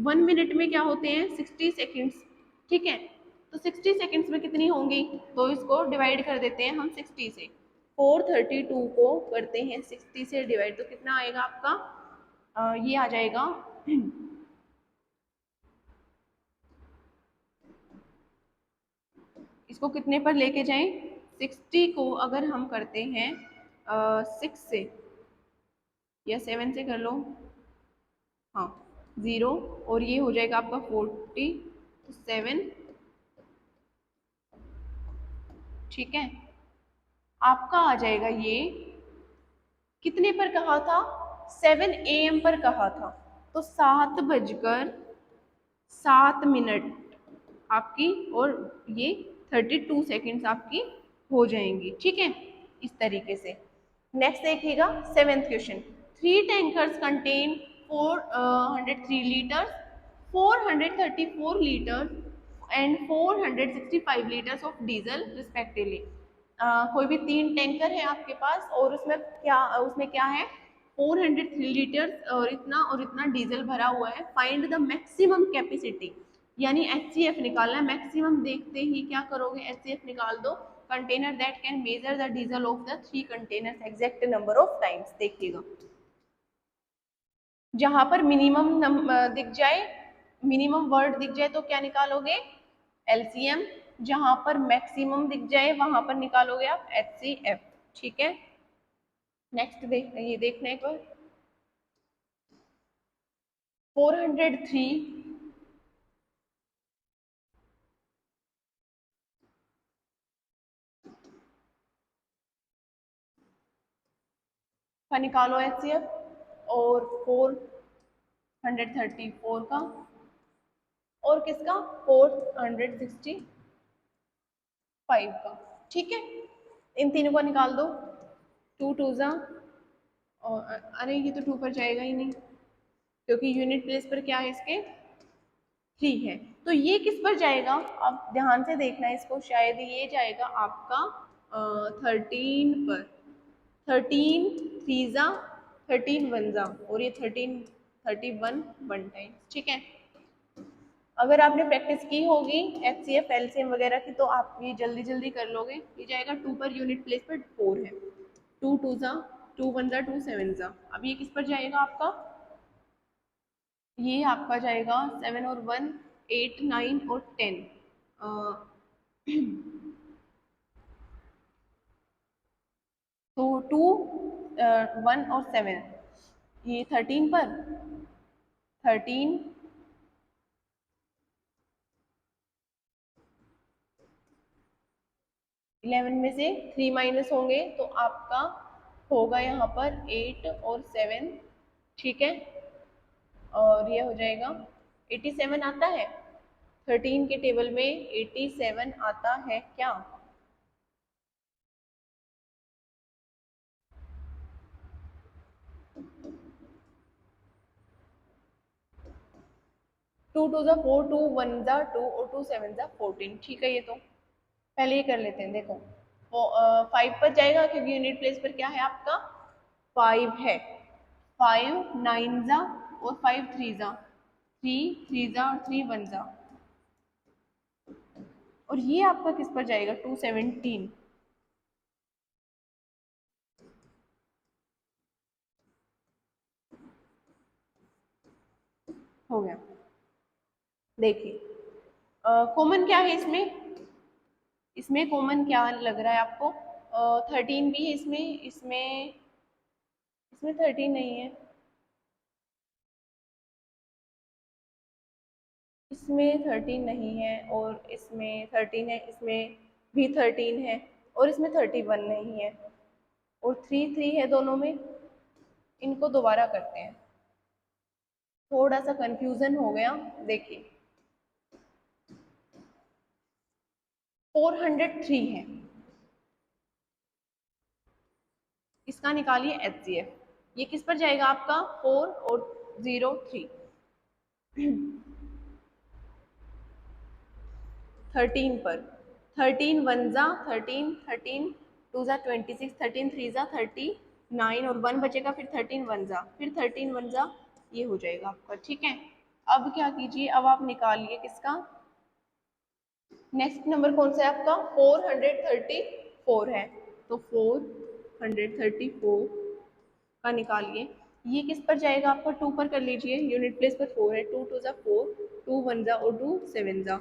1 मिनट में क्या होते हैं 60 सेकंड्स, ठीक है। तो 60 सेकंड्स में कितनी होंगी, तो इसको डिवाइड कर देते हैं हम 60 से। 432 को करते हैं 60 से डिवाइड, तो कितना आएगा आपका ये आ जाएगा इसको कितने पर लेके जाएं, 60 को अगर हम करते हैं 6 से या 7 से कर लो, हाँ 0 और ये हो जाएगा आपका 40 तो 7, ठीक है। आपका आ जाएगा ये कितने पर कहा था 7 AM पर कहा था, तो 7 बजकर 7 मिनट आपकी और ये 32 सेकेंड्स आपकी हो जाएंगी, ठीक है इस तरीके से। नेक्स्ट देखिएगा 7th question. 3 tankers contain 403 litres, 434 litres and 465 litres of diesel respectively. कोई भी 3 टैंकर है आपके पास और उसमें क्या है 403 लीटर्स और इतना डीजल भरा हुआ है। फाइंड द मैक्सिमम कैपेसिटी, यानी HCF निकालना है। मैक्सिमम देखते ही क्या करोगे HCF निकाल दो। Container that can measure the diesel of the 3 containers exact number of times. देखिएगा जहां पर मिनिमम दिख जाए, मिनिमम वर्ड दिख जाए तो क्या निकालोगे LCM, जहां पर मैक्सिमम दिख जाए वहां पर निकालोगे आप HCF, ठीक है। नेक्स्ट ये देखना एक बार 403 का निकालो HCF और 434 का और किसका 465 का, ठीक है। इन तीनों को निकाल दो। 2 2 ज़ा और अरे ये तो 2 पर जाएगा ही नहीं क्योंकि यूनिट प्लेस पर क्या है इसके 3 है। तो ये किस पर जाएगा, आप ध्यान से देखना है इसको, शायद ये जाएगा आपका 13 पर। 13 3 ज़ा 13 1 ज़ा और ये 31 1 टाइम, ठीक है। अगर आपने प्रैक्टिस की होगी HCF LCM वगैरह की तो आप ये जल्दी जल्दी कर लोगे। ये जाएगा 2 पर, यूनिट प्लेस पर 4 है। 2 2 ज़ा 2 1 ज़ा 2 7 ज़ा। अब ये किस पर जाएगा आपका, ये आपका जाएगा 7 और 1 8 9 और 10। तो 2 1 और 7 ये 13 पर, 13 11 में से 3 माइनस होंगे तो आपका होगा यहाँ पर 8 और 7, ठीक है। और ये हो जाएगा 87 आता है 13 के टेबल में 87 आता है क्या। 2 2 ज़ा 4 2 1 ज़ा 2 और 2 7 ज़ा 14, ठीक है। ये तो पहले ये कर लेते हैं, देखो 5 पर जाएगा क्योंकि यूनिट प्लेस पर क्या है आपका 5 है। 5 9 ज़ा और 5 3 ज़ा 3 3 ज़ा और 3 1 ज़ा और ये आपका किस पर जाएगा 217 हो गया। देखिए कॉमन क्या है इसमें, इसमें कॉमन क्या लग रहा है आपको 13 भी है इसमें, इसमें 13 नहीं है, इसमें 13 नहीं है और इसमें 13 है, इसमें भी 13 है और इसमें 31 नहीं है। और 3 3 है दोनों में, इनको दोबारा करते हैं। थोड़ा सा कंफ्यूजन हो गया, देखिए 403 है, इसका निकालिए HCF। ये किस पर जाएगा आपका 4 और 0 3, 13 पर। 13 वन जा 13, 13 टू जा 26, 13 थ्री जा 39 और 1 बचेगा, फिर 13 वन जा, फिर 13 वन जा, ये हो जाएगा आपका। ठीक है, अब क्या कीजिए, अब आप निकालिए किसका, नेक्स्ट नंबर कौन सा है आपका 434 है, तो 434 का निकालिए। ये किस पर जाएगा आपका 2 पर कर लीजिए, यूनिट प्लेस पर 4 है, 2 टू जा 4, 2 वन जा और 2 7 जा,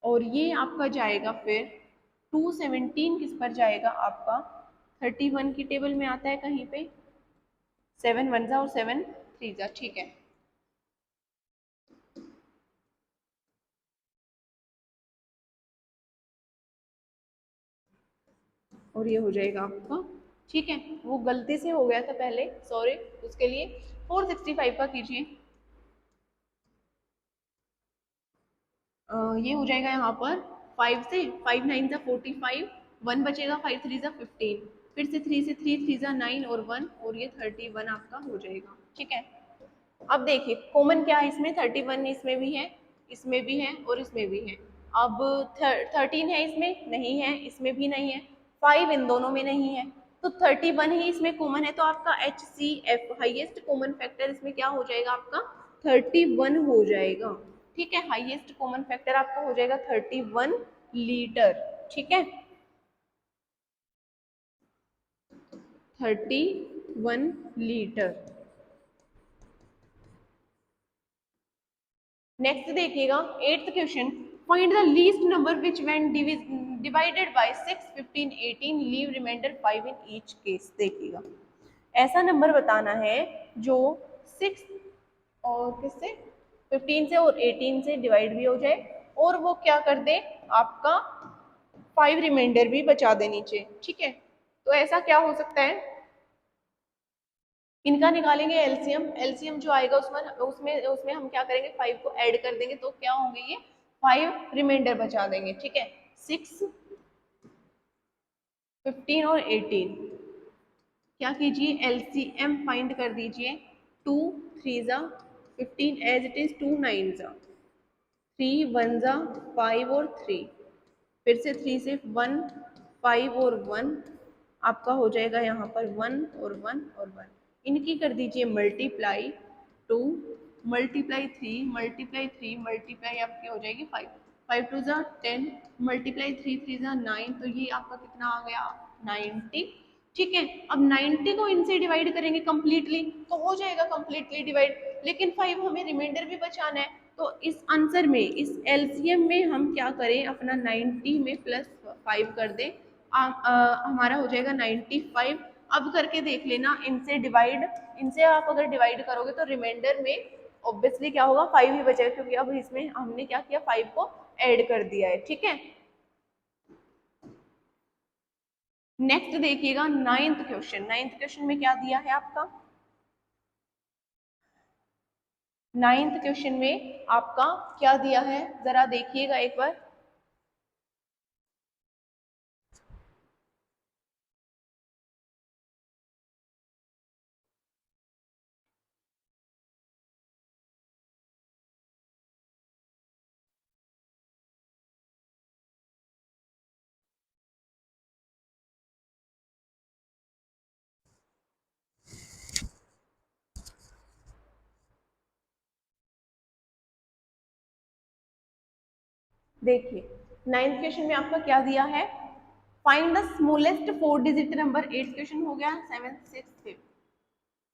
और ये आपका जाएगा फिर 217 किस पर जाएगा आपका 31 की टेबल में आता है कहीं पे, 7 वन जा और 7 थ्री जा। ठीक है, और ये हो जाएगा आपका। ठीक है, वो गलती से हो गया था पहले, सॉरी उसके लिए। 465 का कीजिए, ये हो जाएगा यहाँ पर 5 से, 5 9 जा 45, 1 बचेगा, 5 3 जा 15, फिर से 3 से 3 3 जा 9 और 1, और ये 31 आपका हो जाएगा। ठीक है, अब देखिए कॉमन क्या है इसमें, 31 इसमें भी है, इसमें भी है और इसमें भी है। अब 13 है इसमें, नहीं है, इसमें भी नहीं है, 5 इन दोनों में नहीं है, तो 31 ही इसमें कॉमन है, तो आपका HCF हाईएस्ट कॉमन फैक्टर इसमें क्या हो जाएगा आपका 31 हो जाएगा। ठीक है, हाईएस्ट कॉमन फैक्टर आपका हो जाएगा 31 लीटर। ठीक है, 31 लीटर। नेक्स्ट देखिएगा 8th question, find the least number which when divided by 6 15 18 leave remainder 5 in each case. देखिएगा ऐसा नंबर बताना है जो 6 और किससे 15 से और 18 से डिवाइड भी हो जाए, और वो क्या कर दे आपका 5 रिमाइंडर भी बचा दे नीचे। ठीक है, तो ऐसा क्या हो सकता है, इनका निकालेंगे एलसीएम। एलसीएम जो आएगा उसमें उसमें उसमें हम क्या करेंगे 5 को ऐड कर देंगे, तो क्या होंगे ये 5 रिमाइंडर बचा देंगे। ठीक है, 6 15 और 18, क्या कीजिए एलसीएम फाइंड कर दीजिए। 2 3 जा 15 एज इट इज, 2 9 जा 3 1 जा 5 और 3, फिर से 3 से 1 5 और 1, आपका हो जाएगा यहाँ पर 1 और 1 और 1, इनकी कर दीजिए मल्टीप्लाई 2 मल्टीप्लाई 3 मल्टीप्लाई 3 मल्टीप्लाई आपकी हो जाएगी 5, 5 टू जा 10 मल्टीप्लाई 3 3 जा 9, तो ये आपका कितना आ गया 90। ठीक है, अब 90 को इनसे डिवाइड करेंगे कंप्लीटली तो हो जाएगा कंप्लीटली डिवाइड, लेकिन 5 हमें रिमाइंडर भी बचाना है, तो इस आंसर में इस एलसीएम में हम क्या करें अपना 90 में प्लस 5 कर दें, हमारा हो जाएगा 95। अब करके देख लेना इनसे डिवाइड, इनसे आप अगर डिवाइड करोगे तो रिमाइंडर में ऑब्वियसली क्या होगा 5 ही बचेगा, क्योंकि अब इसमें हमने क्या किया 5 को ऐड कर दिया है। ठीक है, नेक्स्ट देखिएगा 9th क्वेश्चन। 9th क्वेश्चन में क्या दिया है आपका, 9th क्वेश्चन में आपका क्या दिया है जरा देखिएगा एक बार। देखिए 9th क्वेश्चन में आपका क्या दिया है, find the smallest 4 digit number. 8th question हो गया, 7th 6th 5th।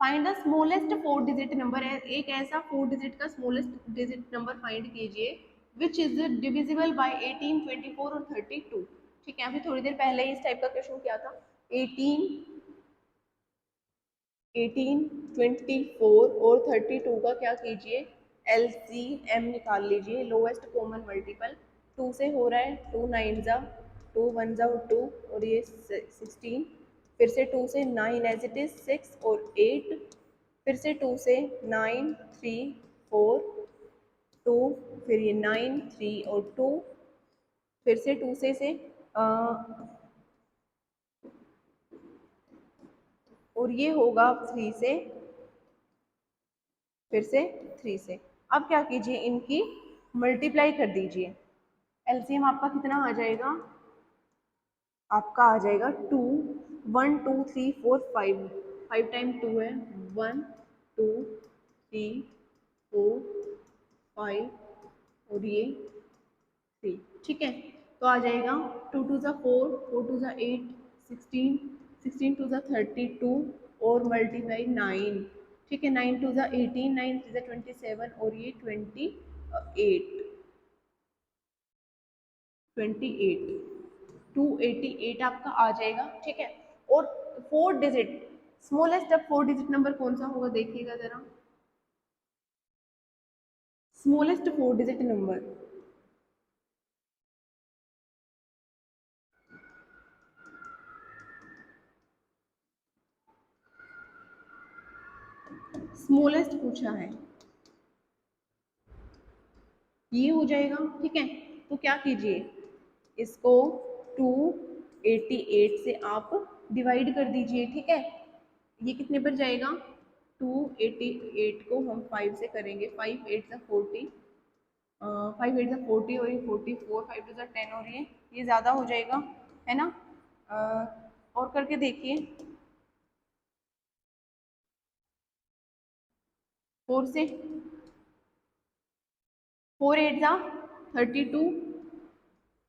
Find the smallest 4 digit number है, एक ऐसा 4 डिजिट का स्मॉलेस्ट डिजिट नंबर फाइंड कीजिए विच इज डिविजिबल बाय 18 24 और 32। ठीक है, अभी थोड़ी देर पहले इस टाइप का क्वेश्चन किया था। 18 24 और 32 का क्या कीजिए एलसीएम निकाल लीजिए, लोएस्ट कॉमन मल्टीपल। 2 से हो रहा है 2 9 जा 2 1 जा 2 और ये 16, फिर से 2 से 9 एज इट इज, 6 और 8, फिर से 2 से 9, 3, 4, 2, फिर ये 9, 3 और 2, फिर से 2 से और ये होगा 3 से, फिर से 3 से। अब क्या कीजिए, इनकी मल्टीप्लाई कर दीजिए। एलसीएम आपका कितना आ जाएगा, आपका आ जाएगा 2, 1 2 3 4 5, 5 टाइम 2 है, 1 2 3 4 5 और ये 3, ठीक है। तो आ जाएगा 2 टू ज़ा 4, 4 टू ज़ा 8, 16, 16 टू ज़ा 32 और मल्टीप्लाई 9, ठीक है। 9 टू ज़ा 18, 9 टू ज़ा 27 और ये 28, 288 आपका आ जाएगा, ठीक है। और 4 डिजिट, स्मॉलेस्ट अब 4 डिजिट नंबर कौन सा होगा, देखिएगा जरा, स्मॉलेस्ट 4 डिजिट नंबर, स्मॉलेस्ट पूछा है, ये हो जाएगा, ठीक है। तो क्या कीजिए, इसको 288 से आप डिवाइड कर दीजिए, ठीक है। ये कितने पर जाएगा, 288 को हम 5 से करेंगे, 5 8 सा 40, 5 8 सा 40 और ये 44, 5 2 सा 10 और ये ज़्यादा हो जाएगा, है ना। और करके देखिए, 4 से, 4 8 सा 32,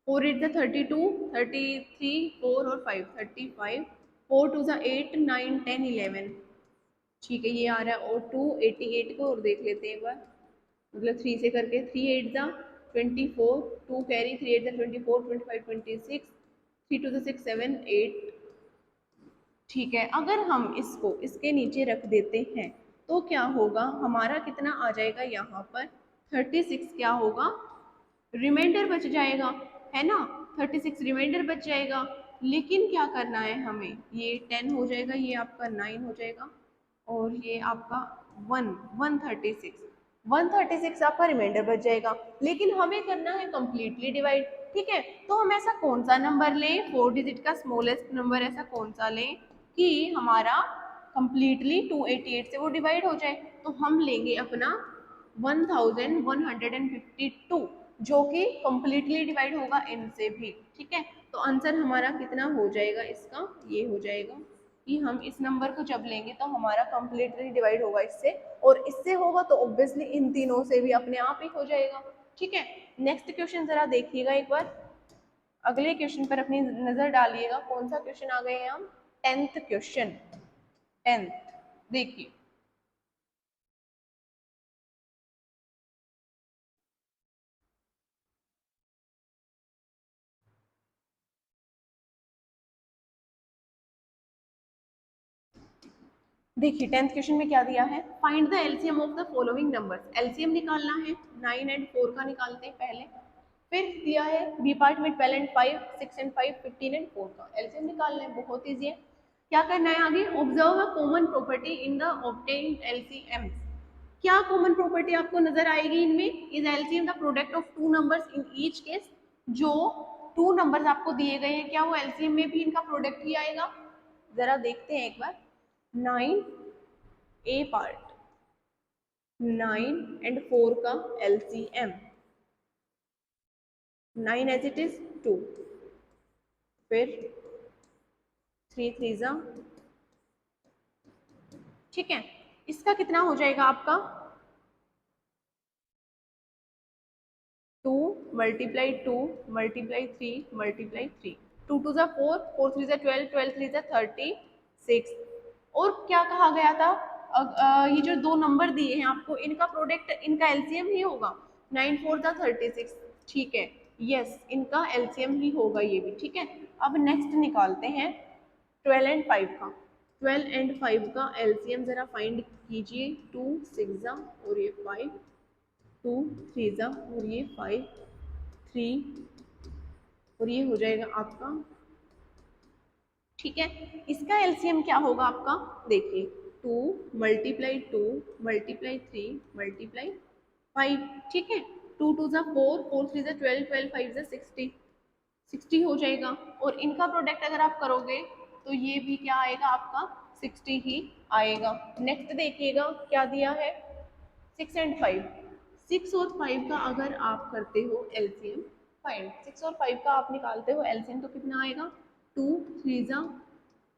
4 8 सा 32, 33, 4 और 5 35, 4 2 सा 8, 9 10 11, ठीक है। ये आ रहा है, और 288 को और देख लेते हैं एक बार, मतलब 3 से करके, 3 8 सा 24, 2 कैरी, 3 8 सा 24, 25 26, 3 2 सा 6 7 8, ठीक है। अगर हम इसको इसके नीचे रख देते हैं तो क्या होगा, हमारा कितना आ जाएगा यहाँ पर, 36 क्या होगा, रिमाइंडर बच जाएगा, है ना। 36 रिमाइंडर बच जाएगा। लेकिन क्या करना है हमें, ये 10 हो जाएगा, ये आपका 9 हो जाएगा और ये आपका 136 आपका रिमाइंडर बच जाएगा। लेकिन हमें करना है कंप्लीटली डिवाइड, ठीक है। तो हम ऐसा कौन सा नंबर लें, 4 डिजिट का स्मॉलेस्ट नंबर ऐसा कौन सा लें कि हमारा कंप्लीटली 288 से वो डिवाइड हो जाए। तो हम लेंगे अपना 1152, जो कि कंप्लीटली डिवाइड होगा इनसे भी, ठीक है। तो आंसर हमारा कितना हो जाएगा इसका, ये हो जाएगा कि हम इस नंबर को जब लेंगे तो हमारा कंप्लीटली डिवाइड होगा इससे, और इससे होगा तो ऑब्वियसली इन तीनों से भी अपने आप ही हो जाएगा, ठीक है। नेक्स्ट क्वेश्चन जरा देखिएगा एक बार, अगले क्वेश्चन पर अपनी नजर डालिएगा। कौन सा क्वेश्चन आ गए हैं हम, 10th क्वेश्चन, 10th, देखिए। देखिए 10th क्वेश्चन में क्या दिया है, find the LCM of the following numbers, LCM निकालना है, 9 एंड 4 का निकालते हैं पहले। फिर दिया है बी पार्ट में 12 एंड 5, 6 एंड 5, 15 एंड 4 का एलसीएम निकालना है, बहुत ईजी है। क्या करना है आगे, observe a common property in the obtained LCM, क्या कॉमन प्रॉपर्टी आपको नजर आएगी इनमें, is LCM the product of two numbers in each case, जो टू नंबर्स आपको दिए गए हैं क्या वो एलसीएम में भी इनका प्रोडक्ट ही आएगा, जरा देखते हैं एक बार। 9 ए पार्ट, 9 एंड 4 का एलसीएम, 9 एज इट इज 2, फिर 3 3 जा, ठीक है। इसका कितना हो जाएगा आपका, 2 मल्टीप्लाई 2 मल्टीप्लाई 3 मल्टीप्लाई 3, 2 2 जा 4, 4 3 जा 12, 12 3 जा 36। और क्या कहा गया था, ये जो दो नंबर दिए हैं आपको, इनका प्रोडक्ट इनका एलसीएम ही होगा, 9 4 जा 36, ठीक है। यस, इनका एलसीएम ही होगा ये भी, ठीक है। अब नेक्स्ट निकालते हैं 12 एंड 5 का, 12 एंड 5 का एलसीएम जरा फाइंड कीजिए, 2 6 जा और ये 5, 2 3 जा और ये 5, 3 और ये हो जाएगा आपका, ठीक है, इसका एलसीएम क्या होगा आपका, देखिए 2 मल्टीप्लाई 2 मल्टीप्लाई 3 मल्टीप्लाई 5, ठीक है, 2 2 जा 4, 4 3 जा 12, 12 5 जा 60, 60 हो जाएगा। और इनका प्रोडक्ट अगर आप करोगे तो ये भी क्या आएगा आपका 60 ही आएगा। नेक्स्ट देखिएगा क्या दिया है, 6 एंड 5, 6 और 5 का अगर आप करते हो एलसीएम फाइंड, 6 और 5 का आप निकालते हो एलसीएम तो कितना आएगा, 2 3 जा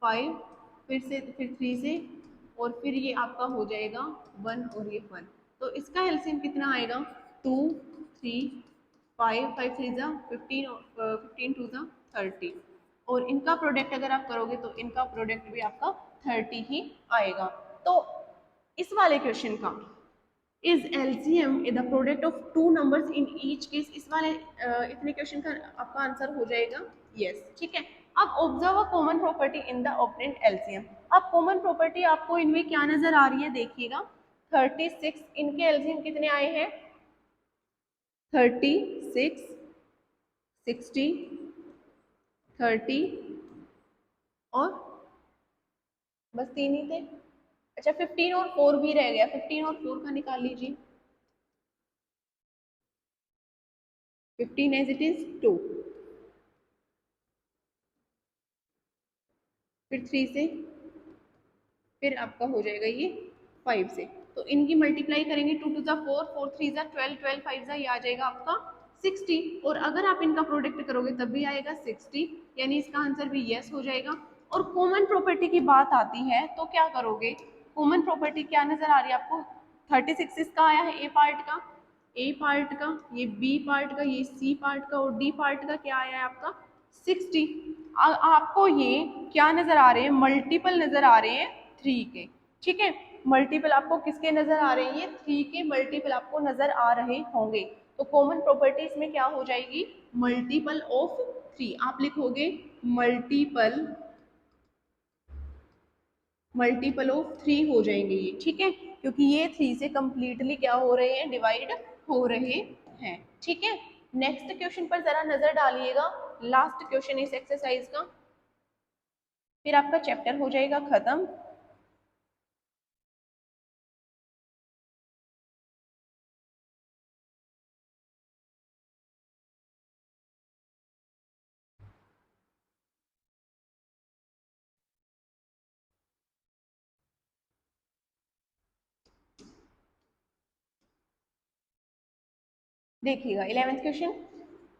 5, फिर 3 से, और फिर ये आपका हो जाएगा 1 और ये 1, तो इसका एलसीएम कितना आएगा, 2 3 5 5 3 जा 15 और 15 2 जा 30, और इनका प्रोडक्ट अगर आप करोगे तो इनका प्रोडक्ट भी आपका 30 ही आएगा। तो इस वाले क्वेश्चन का is LCM the product of two numbers in each case, इस वाले इतने क्वेश्चन का आपका आंसर हो जाएगा यस, ठीक है। अब observe a common property in the operand LCM, अब कॉमन प्रॉपर्टी आपको इनमें क्या नजर आ रही है, देखिएगा 36, इनके एलसीएम कितने आए हैं, 36 60 30 और बस 3 ही थे, अच्छा 15 और 4 भी रह गया, 15 और 4 का निकाल लीजिए, 15 एज इट इज 2, फिर 3 से, फिर आपका हो जाएगा ये 5 से, तो इनकी मल्टीप्लाई करेंगे, 2 2 जा 4, 4 3 जा 12, 12 5 जा ये आ जाएगा आपका 60, और अगर आप इनका प्रोडक्ट करोगे तब भी आएगा 60, यानी इसका आंसर भी यस हो जाएगा। और कॉमन प्रॉपर्टी की बात आती है तो क्या करोगे, कॉमन प्रॉपर्टी क्या नजर आ रही है आपको, 36 इसका आया है ए पार्ट का, ये बी पार्ट का, ये सी पार्ट का, और डी पार्ट का क्या आया है आपका 60। आपको ये क्या नजर आ रहे हैं, मल्टीपल नजर आ रहे हैं 3 के, ठीक है, मल्टीपल आपको किसके नजर आ रहे हैं, ये 3 के मल्टीपल आपको नजर आ रहे होंगे, तो कॉमन प्रॉपर्टी इसमें क्या हो जाएगी, मल्टीपल ऑफ 3, आप लिखोगे मल्टीपल, मल्टीपल ऑफ 3 हो जाएंगे ये, ठीक है, क्योंकि ये 3 से कंप्लीटली क्या हो रहे हैं, डिवाइड हो रहे हैं, ठीक है। नेक्स्ट क्वेश्चन पर जरा नजर डालिएगा, लास्ट क्वेश्चन इस एक्सरसाइज का, फिर आपका चैप्टर हो जाएगा खत्म। देखिएगा 11th question,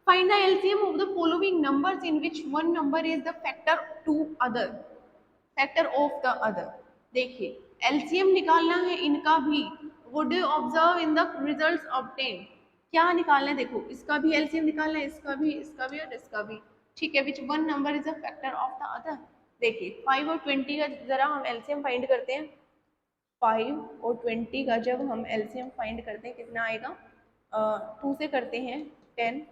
find the LCM of the following numbers in which one number is the factor to other, factor of the other, देखिए एलसीएम निकालना है इनका भी, would you observe in the results obtain, क्या निकालना है, देखो इसका भी एलसीएम निकालना है, इसका भी और इसका भी, ठीक है, विच one number is the factor of the other, देखिए 5 और 20 का जरा हम एलसीएम फाइंड करते हैं, 5 और 20 का जब हम एलसीएम फाइंड करते हैं कितना आएगा, 2 से करते हैं 10,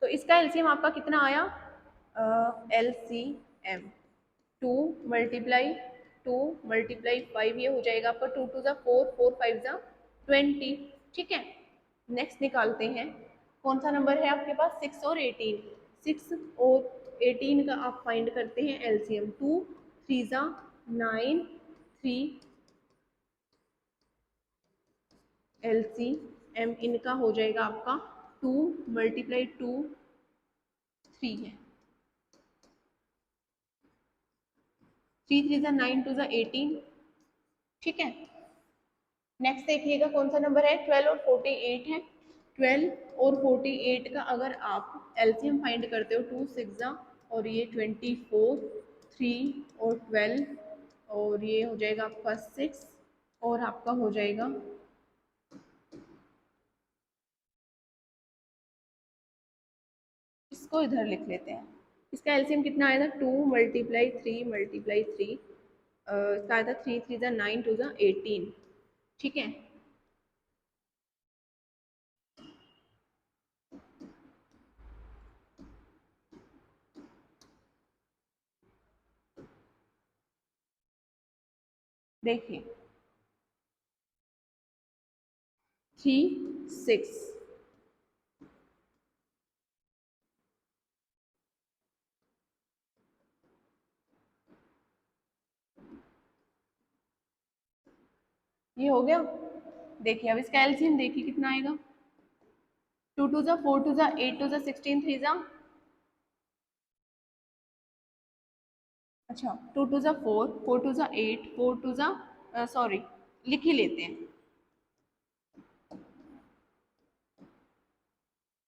तो इसका एलसीएम आपका कितना आया, एलसीएम 2 मल्टीप्लाई 2 मल्टीप्लाई 5, ये हो जाएगा आपका 2 2 जा 4, 4 5 जा 20, ठीक है। नेक्स्ट निकालते हैं, कौन सा नंबर है आपके पास, 6 और 18, 6 और 18 का आप फाइंड करते हैं एलसीएम, 2 3 जा 9, 3 एलसीएम इनका हो जाएगा आपका 2 मल्टीप्लाई 2 3 है, 3 3 जा 9, 2 जा 18, ठीक है। नेक्स्ट देखिएगा कौन सा नंबर है, 12 और 48 है, 12 और 48 का अगर आप एलसीएम फाइंड करते हो, 2 6 जा और ये 24, 3 और 12 और ये हो जाएगा आपका 6 और आपका हो जाएगा, इसको इधर लिख लेते हैं, इसका एलसीएम कितना आया था, 2 मल्टीप्लाई 3 मल्टीप्लाई 3, इसका आया था 3 3 जा 9, 2 जा 18, ठीक है। देखिए 3 6 ये हो गया। देखिए अब इसका एलसीएम देखिए कितना आएगा। 2 टू ज़ा 4 टू ज़ा 8 टू ज़ा 16 3 ज़ा, अच्छा 2 टू ज़ा 4 4 टू ज़ा 8 4 टू ज़ा सॉरी लिख ही लेते हैं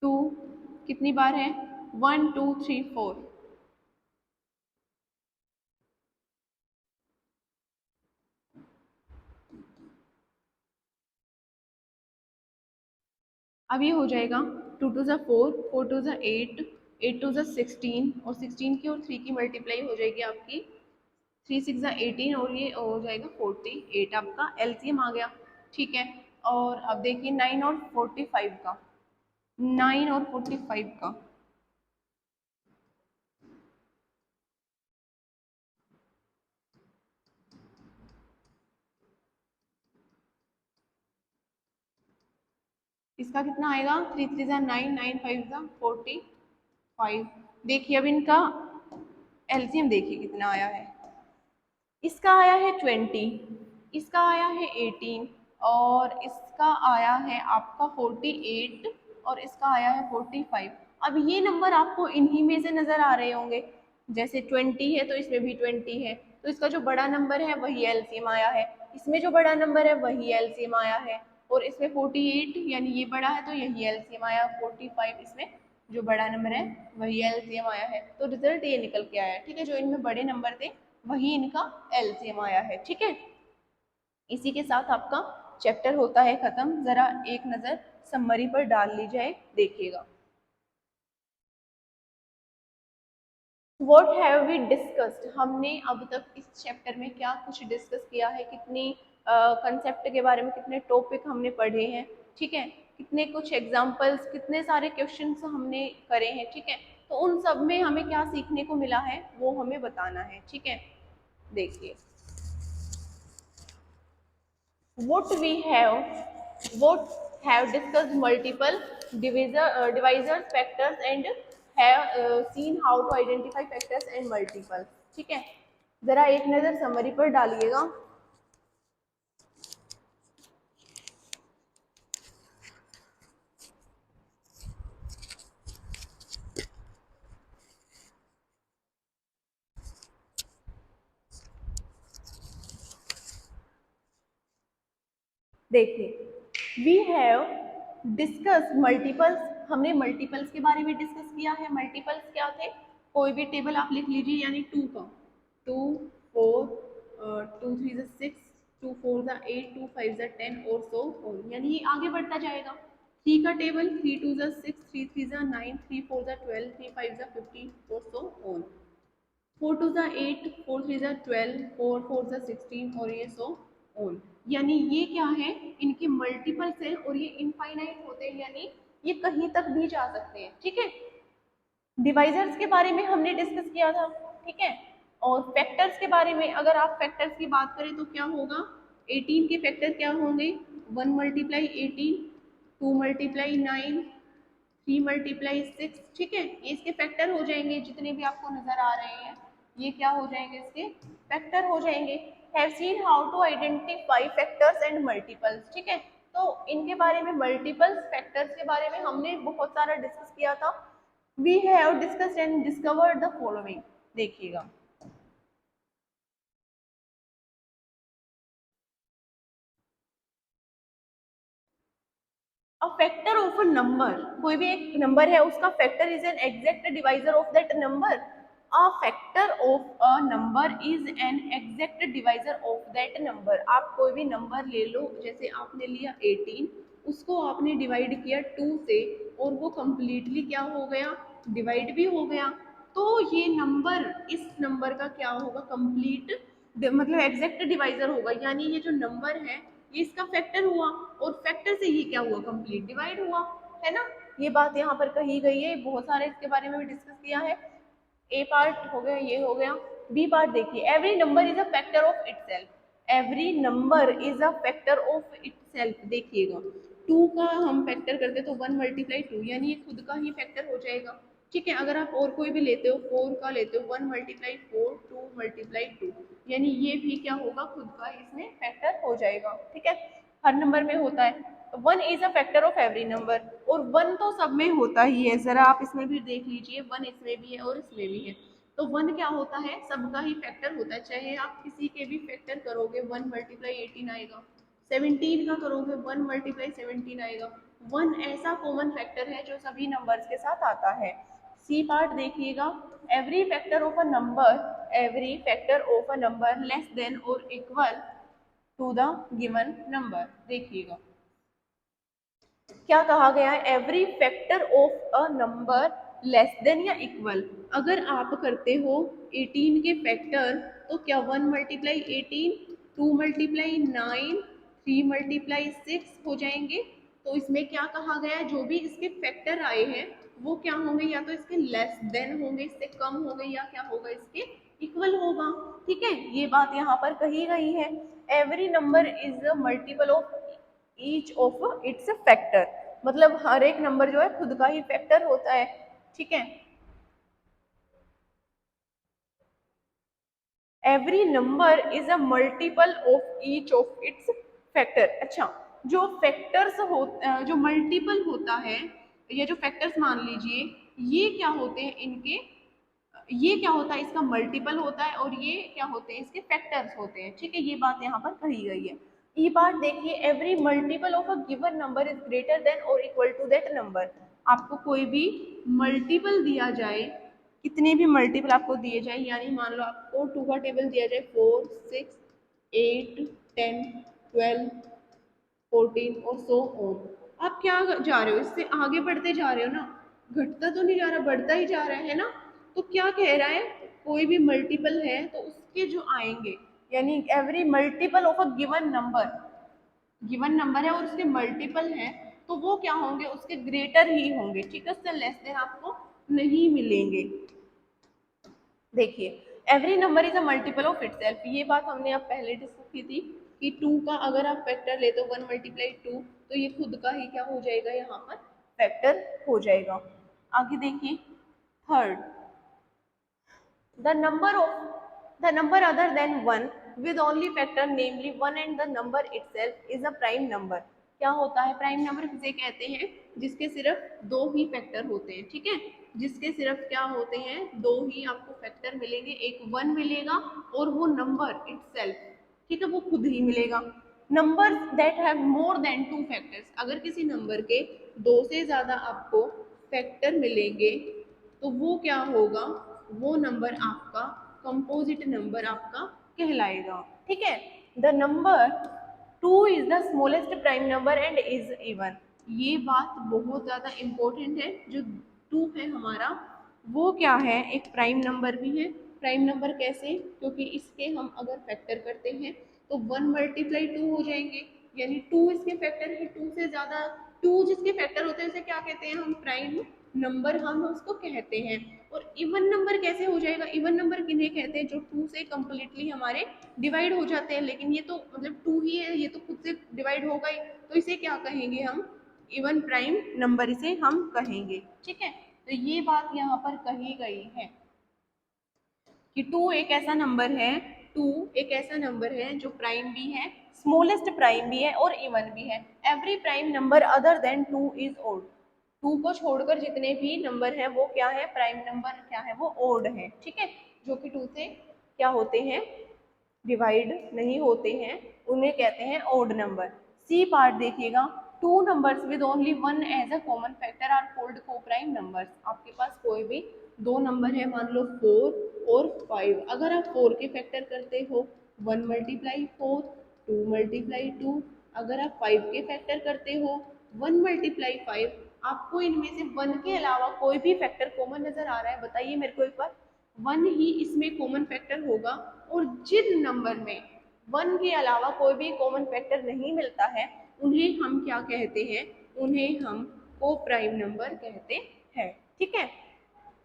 2 कितनी बार है 1 2 3 4। अब ये हो जाएगा 2 टू ज़ा 4 4 टू ज़ा 8 8 टू ज़ा 16 और 16 की और 3 की मल्टीप्लाई हो जाएगी आपकी 3 6 ज़ा 18 और ये हो जाएगा 48 आपका एलसीएम आ गया। ठीक है, और अब देखिए 9 और 45 का, 9 और 45 का, इसका कितना आएगा 3 3 ज़ा 9 9 5 ज़ा 45। देखिए अब इनका एलसीएम देखिए कितना आया है। इसका आया है 20, इसका आया है 18 और इसका आया है आपका 48 और इसका आया है 45। अब ये नंबर आपको इन्हीं में से नजर आ रहे होंगे, जैसे 20 है तो इसमें भी 20 है, तो इसका जो बड़ा नंबर है वही एलसीएम आया है, इसमें जो बड़ा नंबर है वही एलसीएम आया है, और इसमें 48 यानी ये बड़ा है तो यही एलसीएम आया, 45 इसमें जो बड़ा नंबर है वही एलसीएम आया है। तो रिजल्ट ये निकल के आया है। ठीक है, जो इनमें बड़े नंबर थे वही इनका एलसीएम आया है। ठीक है, इसी के साथ आपका चैप्टर होता है खत्म। जरा एक नजर समरी पर डाल ली जाए, देखिएगा। वॉट हैव वी डिस्कस्ड, हमने अब तक इस चैप्टर में क्या कुछ डिस्कस किया है, कितनी कंसेप्ट के बारे में कितने टॉपिक हमने पढ़े हैं। ठीक है, कितने कुछ एग्जाम्पल्स, कितने सारे क्वेश्चंस हमने करे हैं। ठीक है, तो उन सब में हमें क्या सीखने को मिला है वो हमें बताना है। ठीक है, देखिए what we have discussed multiple divisors factors and have seen how to identify factors and multiples। ठीक है, जरा एक नजर समरी पर डालिएगा। देखिए वी हैव डिस्कस मल्टीपल्स, हमने मल्टीपल्स के बारे में डिस्कस किया है। मल्टीपल्स क्या थे, कोई भी टेबल आप लिख लीजिए, यानी 2 का 2 4 2 3 ज़ा 6 2 4 ज़ा 8 2 5 ज़ा 10 और सो ऑन, यानी ये आगे बढ़ता जाएगा। 3 का टेबल 3 2 ज़ा 6 3 3 ज़ा 9 3 4 ज़ा 12 3 5 ज़ा 15 और सो ऑन। 4 टू ज़ा 8 4 3 ज़ा 12 4 4 ज़ा 16 और ये सो ऑन, यानी ये क्या है, इनके मल्टीपल्स हैं और ये इनफाइनाइट होते हैं, यानी ये कहीं तक भी जा सकते हैं। ठीक है, डिवाइजर्स के बारे में हमने डिस्कस किया था। ठीक है, और फैक्टर्स के बारे में अगर आप फैक्टर्स की बात करें तो क्या होगा, 18 के फैक्टर क्या होंगे, 1 मल्टीप्लाई 18 2 मल्टीप्लाई 9 3 मल्टीप्लाई 6। ठीक है, ये इसके फैक्टर हो जाएंगे, जितने भी आपको नजर आ रहे हैं ये क्या हो जाएंगे, इसके फैक्टर हो जाएंगे। Have seen how to identify factors and multiples. ठीक है, तो इनके बारे में मल्टीपल्स फैक्टर्स के बारे में हमने बहुत सारा डिस्कस किया था। We have discussed and discovered the following, देखिएगा। A factor of a number, कोई भी एक नंबर है उसका factor is an exact divisor of that number. A factor of a number is an exact divisor of that number. आप कोई भी number ले लो, जैसे आपने लिया 18, उसको आपने डिवाइड किया 2 से और वो कंप्लीटली क्या हो गया, डिवाइड भी हो गया, तो ये नंबर इस नंबर का क्या होगा, कंप्लीट मतलब एग्जैक्ट डिवाइजर होगा, यानी ये जो नंबर है ये इसका फैक्टर हुआ और फैक्टर से ये क्या हुआ, कंप्लीट डिवाइड हुआ, है ना। ये बात यहाँ पर कही गई है, बहुत सारे इसके बारे में भी डिस्कस किया है। ए पार्ट हो गया, ये हो गया। बी पार्ट देखिए, every number is a factor of itself, every number is a factor of itself. देखिएगा 2 का हम फैक्टर करते तो 1 मल्टीप्लाई 2, यानी ये खुद का ही फैक्टर हो जाएगा। ठीक है। अगर आप और कोई भी लेते हो, 4 का लेते हो, 1 मल्टीप्लाई 4, 2 मल्टीप्लाई 2, यानी ये भी क्या होगा, खुद का इसमें फैक्टर हो जाएगा। ठीक है, हर नंबर में होता है। 1 is a factor of every number, और 1 तो सब में होता ही है। जरा आप इसमें भी देख लीजिए, 1 इसमें भी है और इसमें भी है। तो 1 क्या होता है, सबका ही फैक्टर होता है। चाहे आप किसी के भी फैक्टर करोगे, 1 मल्टीप्लाई 18 आएगा। 17 का करोगे, 1 मल्टीप्लाई 17 आएगा। 1 ऐसा कॉमन फैक्टर है जो सभी नंबर्स के साथ आता है। सी पार्ट देखिएगा, every factor of a number, every factor of a number less than और equal to the given number. देखिएगा क्या कहा गया है, every factor of a number less than या इक्वल। अगर आप करते हो 18 के फैक्टर, तो क्या 1 मल्टीप्लाई 18, 2 मल्टीप्लाई 9, 3 मल्टीप्लाई 6 हो जाएंगे। तो इसमें क्या कहा गया है, जो भी इसके फैक्टर आए हैं वो क्या होंगे, या तो इसके लेस देन होंगे, इससे कम होंगे, या क्या होगा, इसके इक्वल होगा। ठीक है, ये बात यहाँ पर कही गई है। Every number is a multiple of each of its factor, मतलब हर एक नंबर जो है खुद का ही फैक्टर होता है। ठीक है, every number is a multiple of each of its factor. अच्छा, जो फैक्टर्स हो, जो मल्टीपल होता है, या जो फैक्टर्स मान लीजिए, ये क्या होते हैं इनके, ये क्या होता है, इसका मल्टीपल होता है, और ये क्या होते हैं, इसके फैक्टर्स होते हैं। ठीक है, ये बात यहाँ पर कही गई है। ई पार्ट देखिए, every multiple of a given number is greater than और इक्वल टू दैट नंबर। आपको कोई भी मल्टीपल दिया जाए, कितने भी मल्टीपल आपको दिए जाए, यानी मान लो आपको 2 का टेबल दिया जाए, 4, 6, 8, 10, 12, 14 और सो ऑन। आप क्या जा रहे हो, इससे आगे बढ़ते जा रहे हो ना, घटता तो नहीं जा रहा, बढ़ता ही जा रहा है ना। तो क्या कह रहा है, कोई भी मल्टीपल है तो उसके जो आएंगे, यानी every multiple of a given number है और उसके मल्टीपल हैं, तो वो क्या होंगे, उसके ग्रेटर ही होंगे। ठीक है, उससे लेस देन आपको नहीं मिलेंगे। देखिए, every number is a multiple of itself, ये बात हमने अब पहले डिस्कस की थी कि 2 का अगर आप फैक्टर लेते हो 1 मल्टीप्लाई 2, तो ये खुद का ही क्या हो जाएगा, यहाँ पर फैक्टर हो जाएगा। आगे देखिए, third, the number other than 1 with only factor namely 1 and the number itself is a prime number। क्या होता है प्राइम नंबर, किसे कहते हैं, जिसके सिर्फ 2 ही फैक्टर होते हैं। ठीक है, जिसके सिर्फ क्या होते हैं, 2 ही आपको फैक्टर मिलेंगे, एक 1 मिलेगा और वो नंबर इटसेल्फ, ठीक है, वो खुद ही मिलेगा। Number that have more than 2 factors, अगर किसी नंबर के 2 से ज्यादा आपको फैक्टर मिलेंगे, तो वो क्या होगा, वो नंबर आपका कंपोजिट नंबर आपका कहलाएगा। ठीक है, the number 2 is the smallest prime number and is even. ये बात बहुत ज्यादा इंपॉर्टेंट है, जो 2 है हमारा, वो क्या है, एक प्राइम नंबर भी है। प्राइम नंबर कैसे, क्योंकि इसके हम अगर फैक्टर करते हैं तो 1 मल्टीप्लाई 2 हो जाएंगे, यानी 2 इसके फैक्टर है, 2 से ज्यादा, 2 जिसके फैक्टर होते हैं उसे क्या कहते हैं, हम प्राइम नंबर हम उसको कहते हैं। और इवन नंबर कैसे हो जाएगा, इवन नंबर किन्हें कहते हैं, जो 2 से कंप्लीटली हमारे डिवाइड हो जाते हैं, लेकिन ये तो मतलब 2 ही है, ये तो खुद से डिवाइड होगा ही, तो इसे क्या कहेंगे हम, इवन प्राइम नंबर इसे हम कहेंगे। ठीक है, तो ये बात यहाँ पर कही गई है कि 2 एक ऐसा नंबर है, 2 एक ऐसा नंबर है जो प्राइम भी है, स्मॉलेस्ट प्राइम भी है और इवन भी है। Every prime number other than 2 is odd. 2 को छोड़कर जितने भी नंबर हैं वो क्या है, प्राइम नंबर क्या है, वो ओड है। ठीक है, जो कि 2 से क्या होते हैं, डिवाइड नहीं होते हैं, उन्हें कहते हैं ओड नंबर। सी पार्ट देखिएगा, 2 numbers with only 1 as a common factor are called coprime numbers. आपके पास कोई भी 2 नंबर है, मान लो 4 और 5, अगर आप 4 के फैक्टर करते हो 1 मल्टीप्लाई 4, 2 मल्टीप्लाई 2, अगर आप 5 के फैक्टर करते हो 1 मल्टीप्लाई 5, आपको इनमें से 1 के अलावा कोई भी फैक्टर कॉमन नजर आ रहा है, बताइए मेरे को एक बार। 1 ही इसमें कॉमन फैक्टर होगा, और जिन नंबर में 1 के अलावा कोई भी कॉमन फैक्टर नहीं मिलता है, उन्हें हम क्या कहते हैं, उन्हें हम को प्राइम नंबर कहते हैं। ठीक है,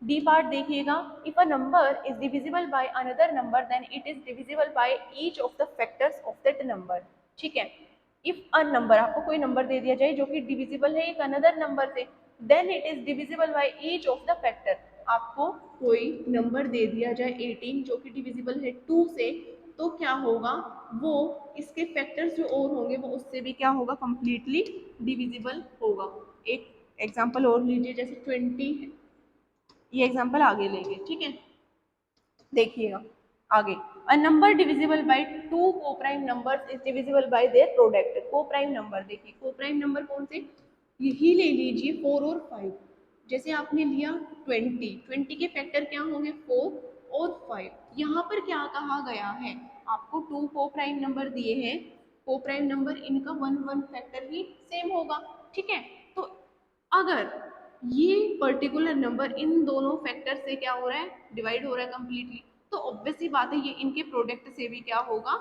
डी पार्ट देखिएगा, if a number is divisible by another number then it is divisible by each of the factors of that number. ठीक है, इफ अ नंबर, आपको कोई नंबर दे दिया जाए जो कि डिविजिबल है एक अनदर नंबर से, then it is divisible by each of the factor. आपको कोई नंबर दे दिया जाए 18 जो कि डिविजिबल है 2 से, तो क्या होगा, वो इसके फैक्टर्स जो और होंगे वो उससे भी क्या होगा, कंप्लीटली डिविजिबल होगा। एक एग्जांपल और लीजिए, जैसे 20 है, ये एग्जांपल आगे लेंगे, ठीक है। देखिएगा आगे, a number divisible by two coprime numbers is divisible bye their product. Coprime number, देखिए कोप्राइम नंबर कौन से, यही ले लीजिए 4 और 5। जैसे आपने लिया 20 के फैक्टर क्या होंगे, 4 और 5। यहाँ पर क्या कहा गया है, आपको 2 कोप्राइम नंबर दिए हैं, कोप्राइम नंबर इनका 1 फैक्टर ही सेम होगा, ठीक है। तो अगर ये पर्टिकुलर नंबर इन दोनों फैक्टर से क्या हो रहा है, डिवाइड हो रहा है कंप्लीटली, तो ऑब्वियस सी बात है ये इनके प्रोडक्ट से भी क्या होगा,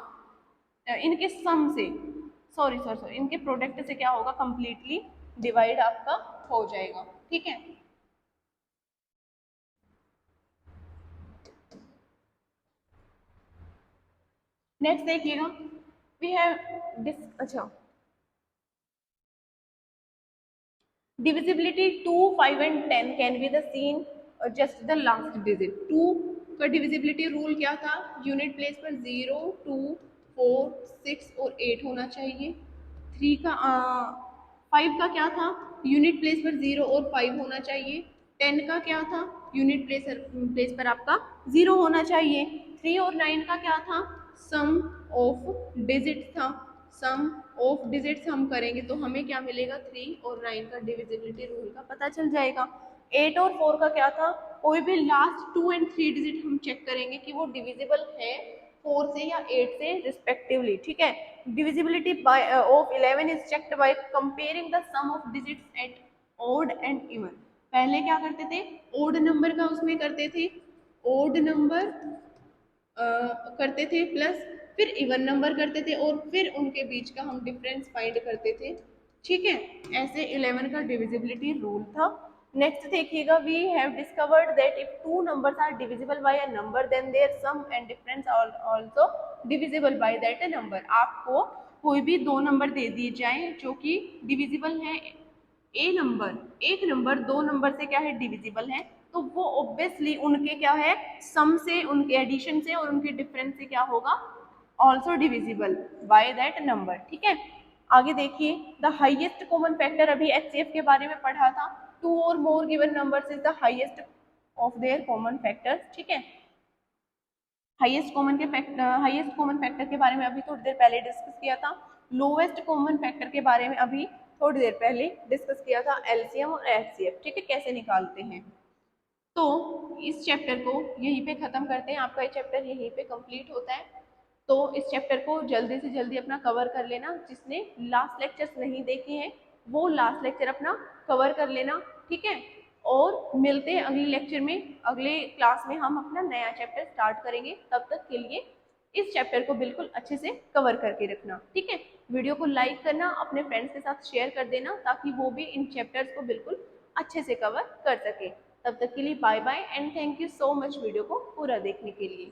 इनके सम से, सॉरी इनके प्रोडक्ट से क्या होगा, कंप्लीटली डिवाइड आपका हो जाएगा, ठीक है। नेक्स्ट देखिएगा, वी हैव अच्छा, divisibility 2, 5 and 10 can be the seen just the last digit। 2 का divisibility रूल क्या था, यूनिट प्लेस पर 0, 2, 4, 6 और 8 होना चाहिए। 3 का 5 का क्या था, यूनिट प्लेस पर 0 और 5 होना चाहिए। 10 का क्या था, यूनिट प्लेस पर आपका 0 होना चाहिए। 3 और 9 का क्या था, सम ऑफ डिजिट था। सम ऑफ डिजिट्स हम करेंगे तो हमें क्या मिलेगा, 3 और 9 का डिविजिबिलिटी रूल का पता चल जाएगा। 8 और 4 का क्या था, कोई भी लास्ट 2 एंड 3 डिजिट हम चेक करेंगे कि वो डिविजिबल है 4 से या 8 से रिस्पेक्टिवली, ठीक है। Divisibility by of 11 is checked by comparing the sum of digits at odd and even. पहले क्या करते थे, ओड नंबर का उसमें करते थे, ओड नंबर करते थे प्लस फिर इवन नंबर करते थे और फिर उनके बीच का हम डिफरेंस फाइंड करते थे, ठीक है। ऐसे 11 का डिविजिबिलिटी रूल था। नेक्स्ट देखिएगा, we have discovered that if two numbers are divisible by a number then their sum and difference are also divisible by that number. आपको कोई भी दो नंबर दे दिए जाए जो कि डिविजिबल है, एक नंबर दो नंबर से क्या है, डिविजिबल है, तो वो ऑब्वियसली उनके क्या है, सम से, उनके एडिशन से और उनके डिफरेंस से क्या होगा, also divisible by that number, ठीक है। आगे देखिए, द हाइएस्ट कॉमन फैक्टर, अभी एचसीएफ के बारे में पढ़ा था, टू और more given numbers is the highest of their common factor, ठीक है। हाईएस्ट कॉमन फैक्टर के बारे में अभी थोड़ी देर पहले डिस्कस किया था। लोवेस्ट कॉमन फैक्टर के बारे में अभी थोड़ी देर पहले डिस्कस किया था, एलसीएम और एचसीएफ, ठीक है, कैसे निकालते हैं। तो इस चैप्टर को यहीं पे ख़त्म करते हैं, आपका ये चैप्टर यहीं पे कंप्लीट होता है। तो इस चैप्टर को जल्दी से जल्दी अपना कवर कर लेना, जिसने लास्ट लेक्चर्स नहीं देखे हैं वो लास्ट लेक्चर अपना कवर कर लेना, ठीक है। और मिलते हैं अगले लेक्चर में, अगले क्लास में हम अपना नया चैप्टर स्टार्ट करेंगे। तब तक के लिए इस चैप्टर को बिल्कुल अच्छे से कवर करके रखना, ठीक है। वीडियो को लाइक करना, अपने फ्रेंड्स के साथ शेयर कर देना ताकि वो भी इन चैप्टर्स को बिल्कुल अच्छे से कवर कर सके। तब तक के लिए bye bye and thank you so much video को पूरा देखने के लिए।